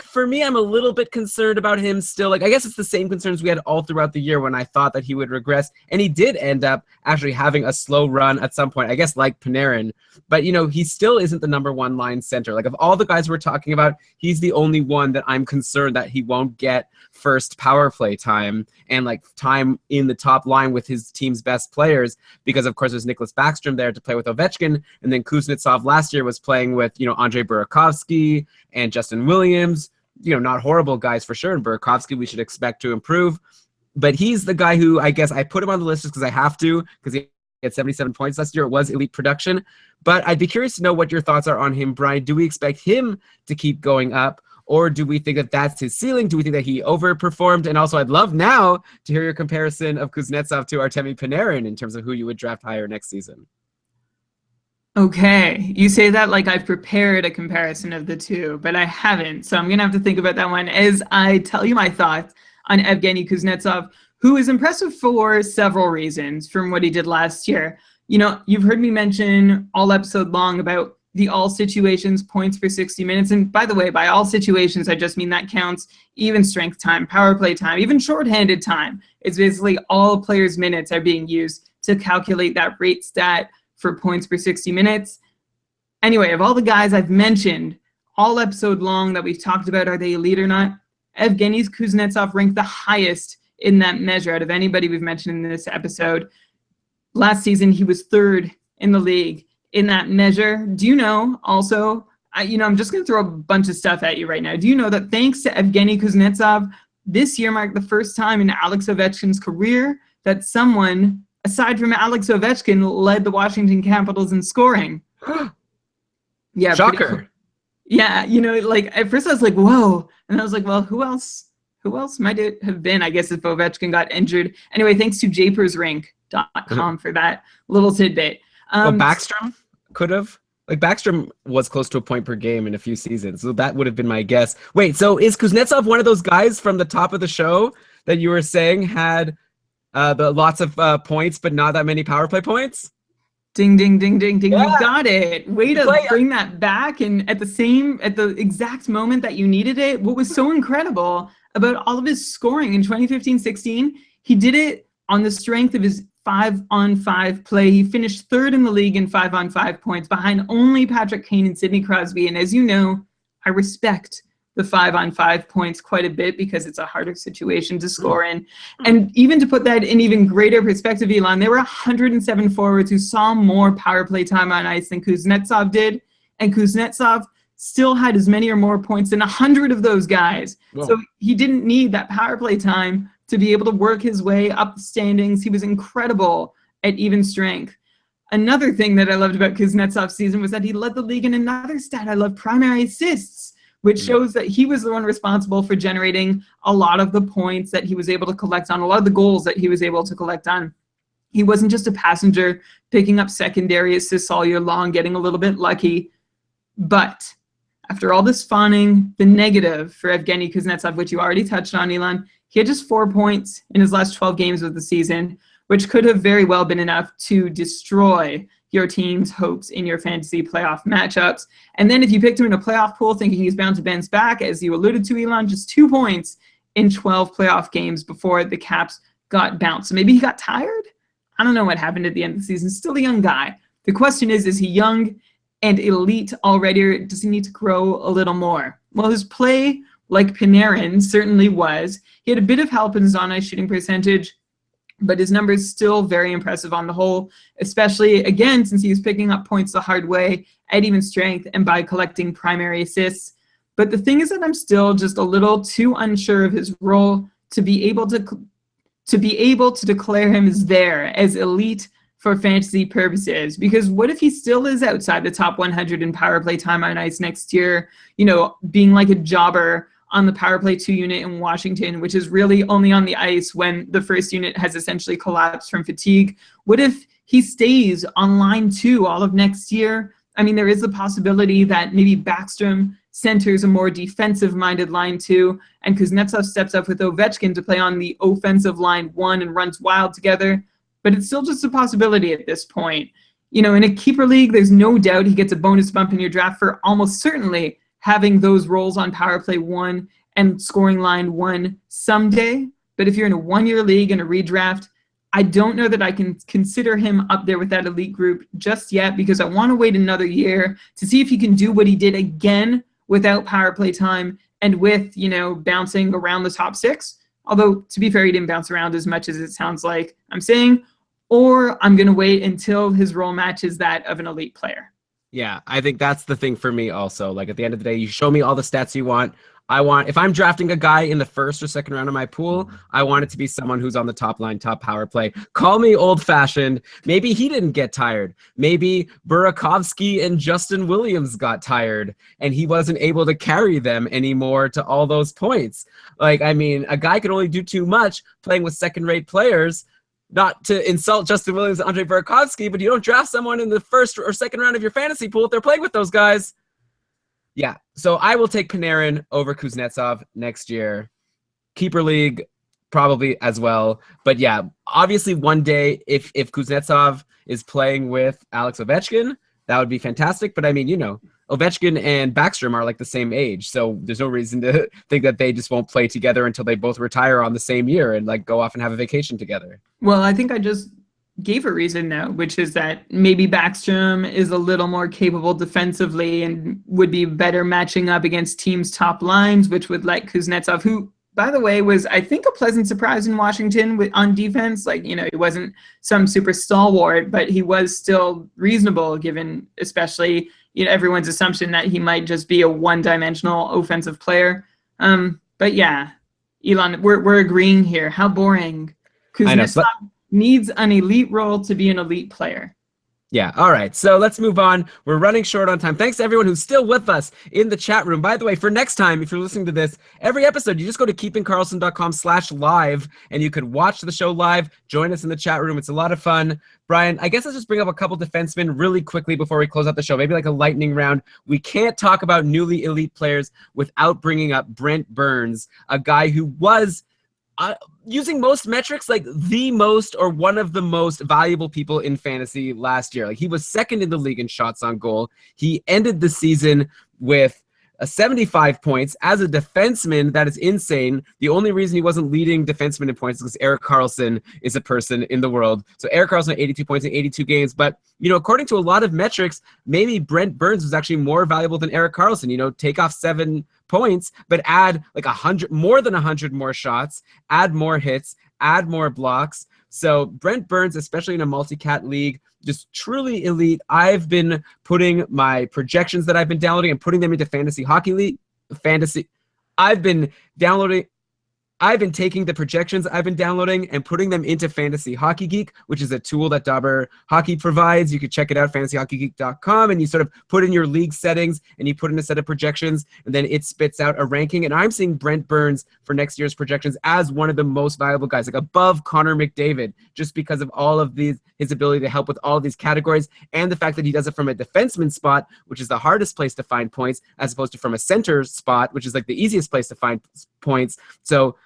for me, I'm a little bit concerned about him still. Like, I guess it's the same concerns we had all throughout the year when I thought that he would regress. And he did end up actually having a slow run at some point, I guess, like Panarin. But, he still isn't the number one line center. Like, of all the guys we're talking about, he's the only one that I'm concerned that he won't get first power play time and, time in the top line with his team's best players. Because, of course, there's Nicholas Backstrom there to play with Ovechkin. And then Kuznetsov last year was playing with, Andrei Burakovsky and Justin Williams, not horrible guys for sure. And Burakovsky, we should expect to improve. But he's the guy who I guess I put him on the list just because I have to, because he had 77 points last year. It was elite production. But I'd be curious to know what your thoughts are on him, Brian. Do we expect him to keep going up? Or do we think that that's his ceiling? Do we think that he overperformed? And also, I'd love now to hear your comparison of Kuznetsov to Artemi Panarin in terms of who you would draft higher next season. Okay, you say that like I've prepared a comparison of the two, but I haven't. So I'm going to have to think about that one as I tell you my thoughts on Evgeny Kuznetsov, who is impressive for several reasons from what he did last year. You've heard me mention all episode long about the all situations points per 60 minutes. And by the way, by all situations, I just mean that counts even strength time, power play time, even shorthanded time. It's basically all players' minutes are being used to calculate that rate stat for points per 60 minutes. Anyway, of all the guys I've mentioned all episode long that we've talked about, are they elite or not? Evgeny Kuznetsov ranked the highest in that measure out of anybody we've mentioned in this episode. Last season, he was third in the league in that measure. Do you know also, I'm just going to throw a bunch of stuff at you right now. Do you know that thanks to Evgeny Kuznetsov, this year marked the first time in Alex Ovechkin's career that someone aside from Alex Ovechkin led the Washington Capitals in scoring? Yeah. Shocker. Yeah. At first I was like, whoa. And I was like, well, who else might it have been? I guess if Ovechkin got injured. Anyway, thanks to japersrink.com for that little tidbit. Backstrom could have. Backstrom was close to a point per game in a few seasons. So that would have been my guess. Wait, so is Kuznetsov one of those guys from the top of the show that you were saying had the lots of points, but not that many power play points? Ding, ding, ding, ding, ding. Yeah. You got it. Way to bring that back. And at the exact moment that you needed it, what was so incredible about all of his scoring in 2015-16, he did it on the strength of his 5-on-5 play. He finished third in the league in 5-on-5 points behind only Patrick Kane and Sidney Crosby. And as you know, I respect the 5-on-5 points quite a bit because it's a harder situation to score in. And even to put that in even greater perspective, Elon, there were 107 forwards who saw more power play time on ice than Kuznetsov did. And Kuznetsov still had as many or more points than 100 of those guys. Whoa. So he didn't need that power play time to be able to work his way up the standings. He was incredible at even strength. Another thing that I loved about Kuznetsov's season was that he led the league in another stat I love, primary assists. which shows that he was the one responsible for generating a lot of the points that he was able to collect on, a lot of the goals that he was able to collect on. He wasn't just a passenger picking up secondary assists all year long, getting a little bit lucky. But after all this fawning, the negative for Evgeny Kuznetsov, which you already touched on, Elon, he had just 4 points in his last 12 games of the season, which could have very well been enough to destroy your team's hopes in your fantasy playoff matchups. And then if you picked him in a playoff pool thinking he's bound to bounce back, as you alluded to, Elon, just 2 points in 12 playoff games before the Caps got bounced. So maybe he got tired? I don't know what happened at the end of the season. Still a young guy. The question is he young and elite already, or does he need to grow a little more? Well, his play, like Panarin, certainly was. He had a bit of help in his on-ice shooting percentage, but his numbers still very impressive on the whole, especially, again, since he was picking up points the hard way at even strength and by collecting primary assists. But the thing is that I'm still just a little too unsure of his role to be able to declare him as there, as elite for fantasy purposes. Because what if he still is outside the top 100 in power play time on ice next year, being like a jobber on the power play 2 unit in Washington, which is really only on the ice when the first unit has essentially collapsed from fatigue? What if he stays on line 2 all of next year? I mean, there is the possibility that maybe Backstrom centers a more defensive-minded line 2, and Kuznetsov steps up with Ovechkin to play on the offensive line 1 and runs wild together. But it's still just a possibility at this point. In a keeper league, there's no doubt he gets a bonus bump in your draft for almost certainly having those roles on power play 1 and scoring line 1 someday. But if you're in a 1-year league and a redraft, I don't know that I can consider him up there with that elite group just yet, because I want to wait another year to see if he can do what he did again without power play time and with, bouncing around the top 6. Although, to be fair, he didn't bounce around as much as it sounds like I'm saying. Or I'm going to wait until his role matches that of an elite player. Yeah, I think that's the thing for me also. Like, at the end of the day, you show me all the stats you want. If I'm drafting a guy in the first or second round of my pool, I want it to be someone who's on the top line, top power play. Call me old-fashioned. Maybe he didn't get tired. Maybe Burakovsky and Justin Williams got tired, and he wasn't able to carry them anymore to all those points. A guy can only do too much playing with second-rate players. Not to insult Justin Williams and Andre Burakovsky, but you don't draft someone in the first or second round of your fantasy pool if they're playing with those guys. Yeah, so I will take Panarin over Kuznetsov next year. Keeper league, probably as well. But yeah, obviously one day, if Kuznetsov is playing with Alex Ovechkin, that would be fantastic. But I mean, Ovechkin and Backstrom are like the same age, so there's no reason to think that they just won't play together until they both retire on the same year and go off and have a vacation together. Well, I think I just gave a reason now, which is that maybe Backstrom is a little more capable defensively and would be better matching up against teams' top lines, which would let Kuznetsov, who, by the way, was, I think, a pleasant surprise in Washington on defense. He wasn't some super stalwart, but he was still reasonable given especially everyone's assumption that he might just be a one-dimensional offensive player. But yeah, Elon, we're agreeing here. How boring. Kuznetsov needs an elite role to be an elite player. Yeah, all right. So let's move on. We're running short on time. Thanks to everyone who's still with us in the chat room. By the way, for next time, if you're listening to this, every episode, you just go to keepingkarlsson.com/live, and you could watch the show live, join us in the chat room. It's a lot of fun. Brian, I guess let's just bring up a couple defensemen really quickly before we close out the show. Maybe like a lightning round. We can't talk about newly elite players without bringing up Brent Burns, a guy who was using most metrics, the most or one of the most valuable people in fantasy last year. He was second in the league in shots on goal. He ended the season with 75 points. As a defenseman, that is insane. The only reason he wasn't leading defenseman in points is because Erik Karlsson is a person in the world. So Erik Karlsson had 82 points in 82 games. But, according to a lot of metrics, maybe Brent Burns was actually more valuable than Erik Karlsson. Take off 7 points, but add 100, more than 100 more shots, add more hits, add more blocks. So Brent Burns, especially in a multi-cat league, just truly elite. I've been putting my projections that I've been downloading and putting them into Fantasy Hockey League. I've been downloading I've been taking the projections I've been downloading and putting them into Fantasy Hockey Geek, which is a tool that Dauber Hockey provides. You can check it out, fantasyhockeygeek.com, and you sort of put in your league settings and you put in a set of projections, and then it spits out a ranking. And I'm seeing Brent Burns for next year's projections as one of the most valuable guys, like above Connor McDavid, just because of all of his ability to help with all of these categories and the fact that he does it from a defenseman spot, which is the hardest place to find points, as opposed to from a center spot, which is like the easiest place to find points. So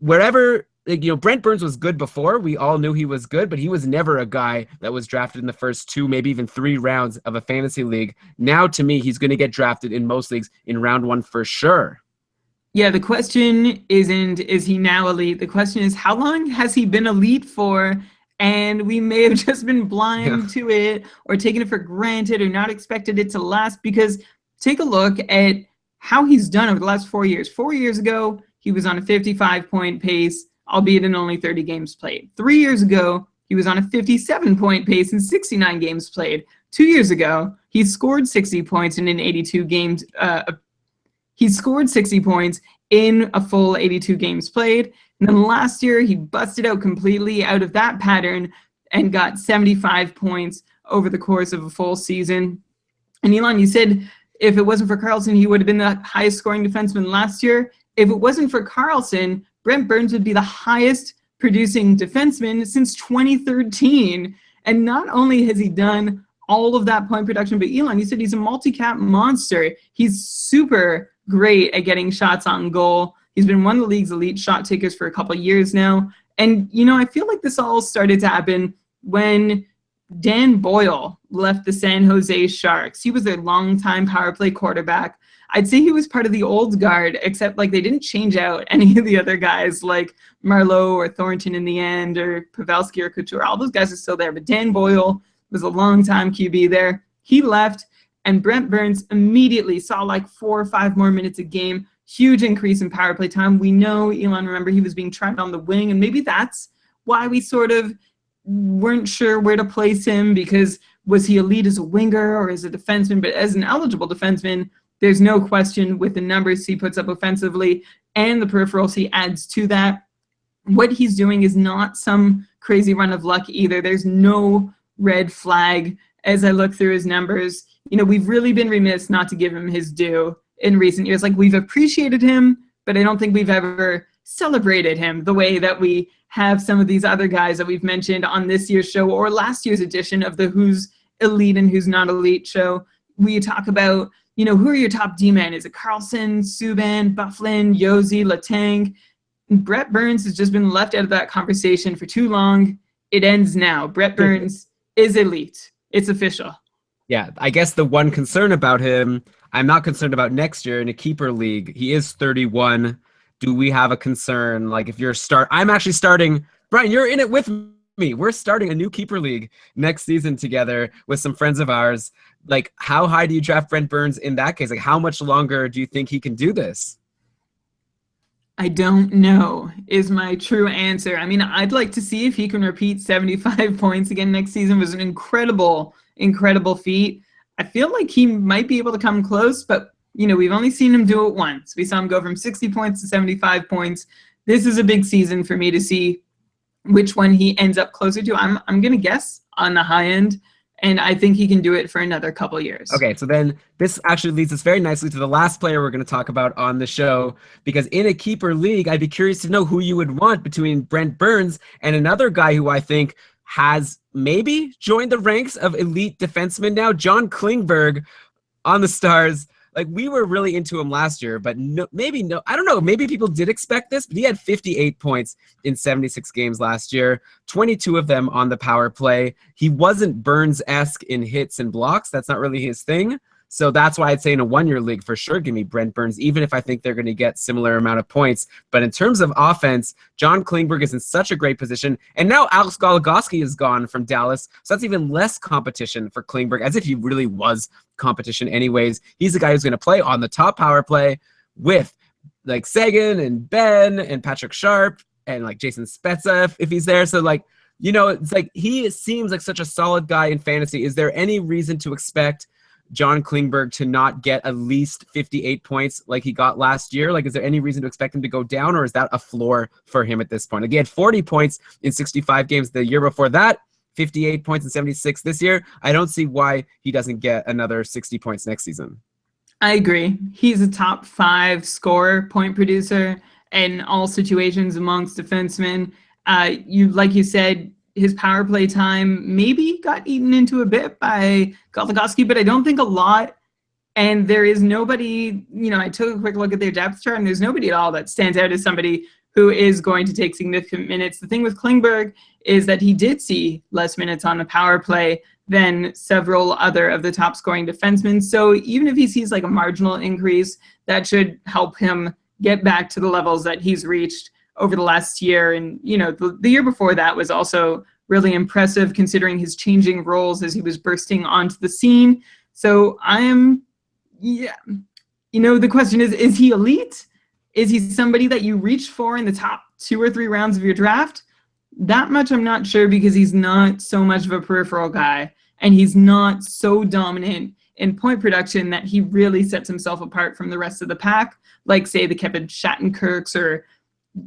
wherever, like, you know, Brent Burns was good before. We all knew he was good, but he was never a guy that was drafted in the first 2, maybe even 3 rounds of a fantasy league. Now, to me, he's going to get drafted in most leagues in round 1 for sure. Yeah, the question isn't, is he now elite? The question is, how long has he been elite for? And we may have just been blind to it or taken it for granted or not expected it to last, because take a look at how he's done over the last 4 years. 4 years ago, he was on a 55-point pace, albeit in only 30 games played. 3 years ago, he was on a 57-point pace in 69 games played. 2 years ago, he scored 60 points in an 82 games. He scored 60 points in a full 82 games played. And then last year, he busted out completely out of that pattern and got 75 points over the course of a full season. And Elon, you said if it wasn't for Karlsson, he would have been the highest scoring defenseman last year. If it wasn't for Karlsson, Brent Burns would be the highest producing defenseman since 2013. And not only has he done all of that point production, but Elon, you said he's a multi-cap monster. He's super great at getting shots on goal. He's been one of the league's elite shot takers for a couple of years now. And, you know, I feel like this all started to happen when Dan Boyle left the San Jose Sharks. He was their longtime power play quarterback. I'd say he was part of the old guard, except like they didn't change out any of the other guys like Marleau or Thornton in the end, or Pavelski or Couture. All those guys are still there, but Dan Boyle was a longtime QB there. He left, and Brent Burns immediately saw like 4 or 5 more minutes a game. Huge increase in power play time. We know, Elon, remember, he was being tried on the wing, and maybe that's why we sort of weren't sure where to place him, because was he elite as a winger or as a defenseman? But as an eligible defenseman, there's no question with the numbers he puts up offensively and the peripherals he adds to that. What he's doing is not some crazy run of luck either. There's no red flag as I look through his numbers. You know, we've really been remiss not to give him his due in recent years. Like, we've appreciated him, but I don't think we've ever celebrated him the way that we have some of these other guys that we've mentioned on this year's show or last year's edition of the Who's Elite and Who's Not Elite show. We talk about, you know, who are your top D-men? Is it Karlsson, Subban, Bufflin, Josi, Letang? Brent Burns has just been left out of that conversation for too long. It ends now. Brent Burns is elite. It's official. Yeah, I guess the one concern about him, I'm not concerned about next year in a keeper league. He is 31. Do we have a concern? Like, if you're I'm actually starting, Brian, you're in it with me. We're starting a new keeper league next season together with some friends of ours. Like, how high do you draft Brent Burns in that case? Like, how much longer do you think he can do this? I don't know is my true answer. I mean, I'd like to see if he can repeat 75 points again next season. It was an incredible feat. I feel like he might be able to come close, but, you know, we've only seen him do it once. We saw him go from 60 points to 75 points. This is a big season for me to see which one he ends up closer to. I'm going to guess on the high end, and I think he can do it for another couple years. Okay, so then this actually leads us very nicely to the last player we're going to talk about on the show, because in a keeper league, I'd be curious to know who you would want between Brent Burns and another guy who I think has maybe joined the ranks of elite defensemen now, John Klingberg on the Stars. Like, we were really into him last year, but I don't know. Maybe people did expect this, but he had 58 points in 76 games last year, 22 of them on the power play. He wasn't Burns-esque in hits and blocks. That's not really his thing. So that's why I'd say in a one-year league, for sure, give me Brent Burns, even if I think they're going to get similar amount of points. But in terms of offense, John Klingberg is in such a great position. And now Alex Goligoski is gone from Dallas. So that's even less competition for Klingberg, as if he really was competition anyways. He's the guy who's going to play on the top power play with like Sagan and Ben and Patrick Sharp and like Jason Spezza if he's there. So, like, you know, it's like he seems like such a solid guy in fantasy. Is there any reason to expect John Klingberg to not get at least 58 points like he got last year? Like, is there any reason to expect him to go down, or is that a floor for him at this point? Like, he had 40 points in 65 games the year before that, 58 points in 76 this year. I don't see why he doesn't get another 60 points next season. I agree. He's a top 5 scorer, point producer in all situations amongst defensemen. Like you said, his power play time maybe got eaten into a bit by Goligoski, but I don't think a lot. And there is nobody, I took a quick look at their depth chart, and there's nobody at all that stands out as somebody who is going to take significant minutes. The thing with Klingberg is that he did see less minutes on the power play than several other of the top scoring defensemen. So even if he sees like a marginal increase, that should help him get back to the levels that he's reached over the last year. And, the year before that was also really impressive considering his changing roles as he was bursting onto the scene. So the question is he elite? Is he somebody that you reach for in the top 2 or 3 rounds of your draft? That much I'm not sure, because he's not so much of a peripheral guy, and he's not so dominant in point production that he really sets himself apart from the rest of the pack, like, say, the Kevin Shattenkirks or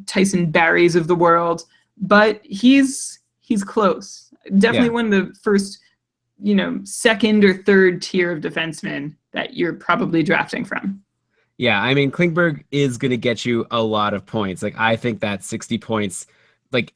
Tyson Barries of the world. But he's close. Definitely one of the first, second or third tier of defensemen that you're probably drafting from. Yeah, I mean, Klingberg is going to get you a lot of points. Like, I think that 60 points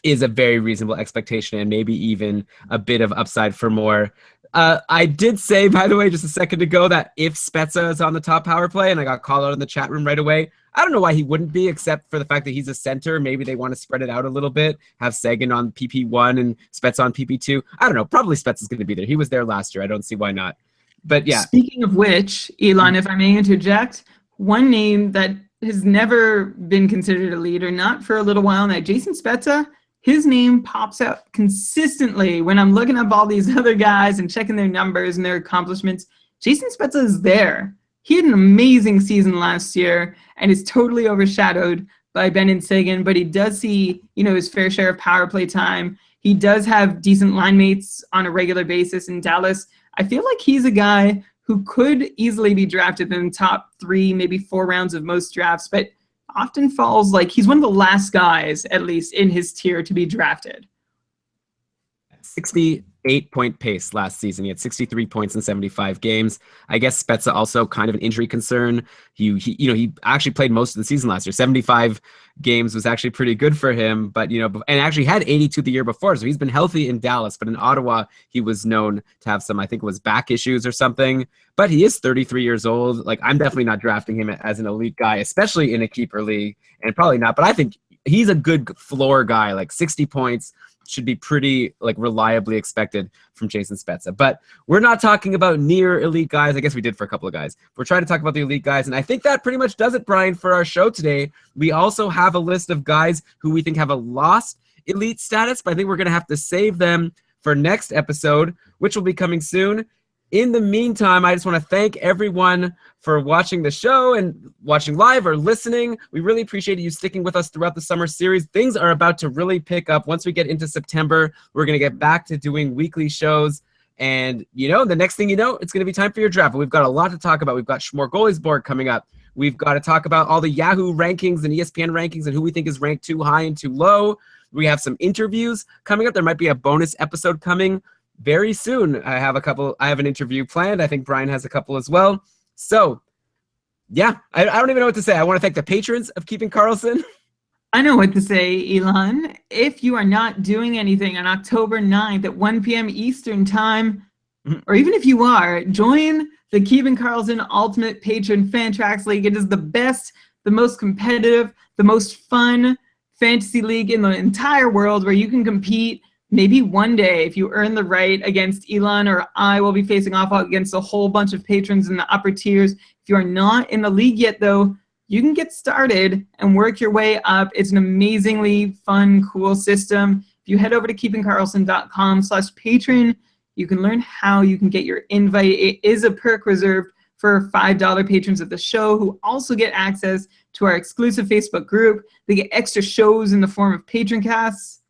is a very reasonable expectation, and maybe even a bit of upside for more. I did say, by the way, just a second ago, that if Spezza is on the top power play, and I got called out in the chat room right away, I don't know why he wouldn't be, except for the fact that he's a center. Maybe they want to spread it out a little bit, have Sagan on PP1 and Spezza on PP2. I don't know. Probably Spezza's going to be there. He was there last year. I don't see why not. But yeah. Speaking of which, Elon, if I may interject, one name that has never been considered a leader, not for a little while now, Jason Spezza, his name pops out consistently when I'm looking up all these other guys and checking their numbers and their accomplishments. Jason Spezza is there. He had an amazing season last year and is totally overshadowed by Bennett Sagan, but he does see, his fair share of power play time. He does have decent line mates on a regular basis in Dallas. I feel like he's a guy who could easily be drafted in the top 3, maybe 4 rounds of most drafts, but often falls he's one of the last guys, at least in his tier, to be drafted. 68-point pace last season. He had 63 points in 75 games. I guess Spezza also kind of an injury concern. He actually played most of the season last year. 75 games was actually pretty good for him, but and actually had 82 the year before. So he's been healthy in Dallas, but in Ottawa he was known to have some, I think it was back issues or something. But he is 33 years old. I'm definitely not drafting him as an elite guy, especially in a keeper league, and probably not. But I think he's a good floor guy. 60 points should be pretty reliably expected from Jason Spezza. But we're not talking about near elite guys. I guess we did for a couple of guys. We're trying to talk about the elite guys, and I think that pretty much does it, Brian, for our show today. We also have a list of guys who we think have a lost elite status, but I think we're going to have to save them for next episode, which will be coming soon. In the meantime, I just want to thank everyone for watching the show and watching live or listening. We really appreciate you sticking with us throughout the summer series. Things are about to really pick up. Once we get into September, we're going to get back to doing weekly shows. And, the next thing you know, it's going to be time for your draft. But we've got a lot to talk about. We've got Schmore Goalies Board coming up. We've got to talk about all the Yahoo rankings and ESPN rankings and who we think is ranked too high and too low. We have some interviews coming up. There might be a bonus episode coming very soon. I have an interview planned. I think Brian has a couple as well. So, yeah, I don't even know what to say. I want to thank the patrons of Keeping Karlsson. I know what to say, Elon. If you are not doing anything on October 9th at 1 p.m. Eastern Time, or even if you are, join the Keeping Karlsson Ultimate Patron Fantrax League. It is the best, the most competitive, the most fun fantasy league in the entire world, where you can compete. Maybe one day, if you earn the right, against Elon or I will be facing off against a whole bunch of patrons in the upper tiers. If you are not in the league yet, though, you can get started and work your way up. It's an amazingly fun, cool system. If you head over to keepingkarlsson.com/patron, you can learn how you can get your invite. It is a perk reserved for $5 patrons of the show, who also get access to our exclusive Facebook group. They get extra shows in the form of patron casts.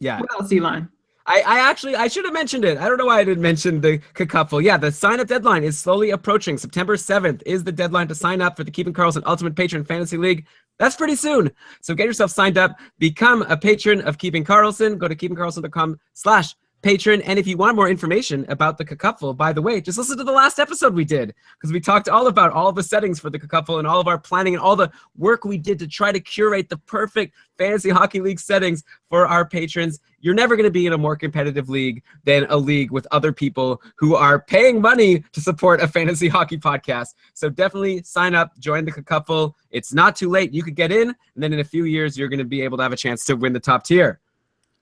Yeah. What else, Elon? I should have mentioned it. I don't know why I didn't mention the couple. Yeah, the sign up deadline is slowly approaching. September 7th is the deadline to sign up for the Keeping Carlson Ultimate Patron Fantasy League. That's pretty soon. So get yourself signed up, become a patron of Keeping Carlson. Go to keepingcarlson.com/patron. And if you want more information about the couple, by the way, just listen to the last episode we did, because we talked all about all the settings for the couple and all of our planning and all the work we did to try to curate the perfect fantasy hockey league settings for our patrons. You're never going to be in a more competitive league than a league with other people who are paying money to support a fantasy hockey podcast. So definitely sign up, join the couple. It's not too late. You could get in, and then in a few years, you're going to be able to have a chance to win the top tier.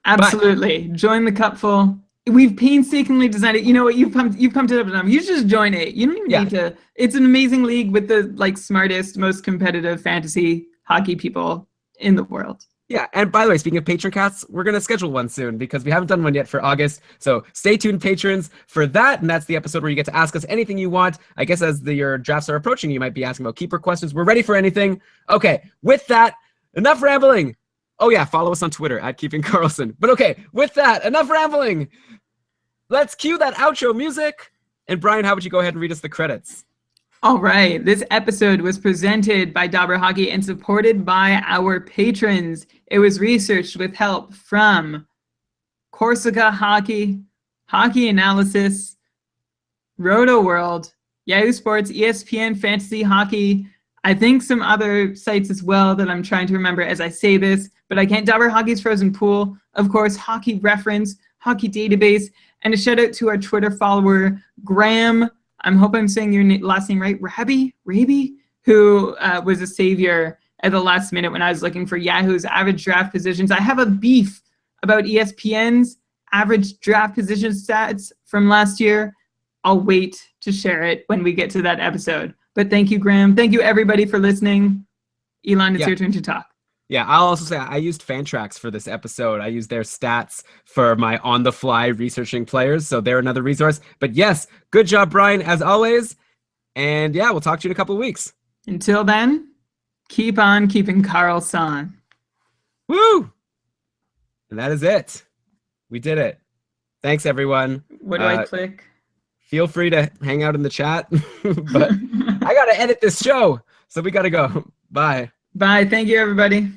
Absolutely. Join the couple. We've painstakingly designed it. You know what? You've pumped it up enough. You just join it. You don't even need to. It's an amazing league with the smartest, most competitive fantasy hockey people in the world. Yeah, and by the way, speaking of patron casts, we're going to schedule one soon because we haven't done one yet for August. So stay tuned, patrons, for that. And that's the episode where you get to ask us anything you want. I guess as your drafts are approaching, you might be asking about keeper questions. We're ready for anything. Okay, with that, enough rambling. Oh yeah, follow us on Twitter at Keeping Carlson. But okay, with that, enough rambling. Let's cue that outro music. And Brian, how would you go ahead and read us the credits? All right. This episode was presented by Dobber Hockey and supported by our patrons. It was researched with help from Corsica Hockey, Hockey Analysis, Roto World, Yahoo Sports, ESPN Fantasy Hockey, I think some other sites as well that I'm trying to remember as I say this, but I can't. Dobber Hockey's Frozen Pool, of course, Hockey Reference, Hockey Database, and a shout out to our Twitter follower, Graham. I hope I'm saying your last name right, Raby, who was a savior at the last minute when I was looking for Yahoo's average draft positions. I have a beef about ESPN's average draft position stats from last year. I'll wait to share it when we get to that episode. But thank you, Graham. Thank you, everybody, for listening. Elon, it's your turn to talk. Yeah, I'll also say I used Fantrax for this episode. I used their stats for my on-the-fly researching players, so they're another resource. But yes, good job, Brian, as always. And yeah, we'll talk to you in a couple of weeks. Until then, keep on keeping Carlson. Woo! And that is it. We did it. Thanks, everyone. What do I click? Feel free to hang out in the chat, but I got to edit this show, so we got to go. Bye. Bye. Thank you, everybody.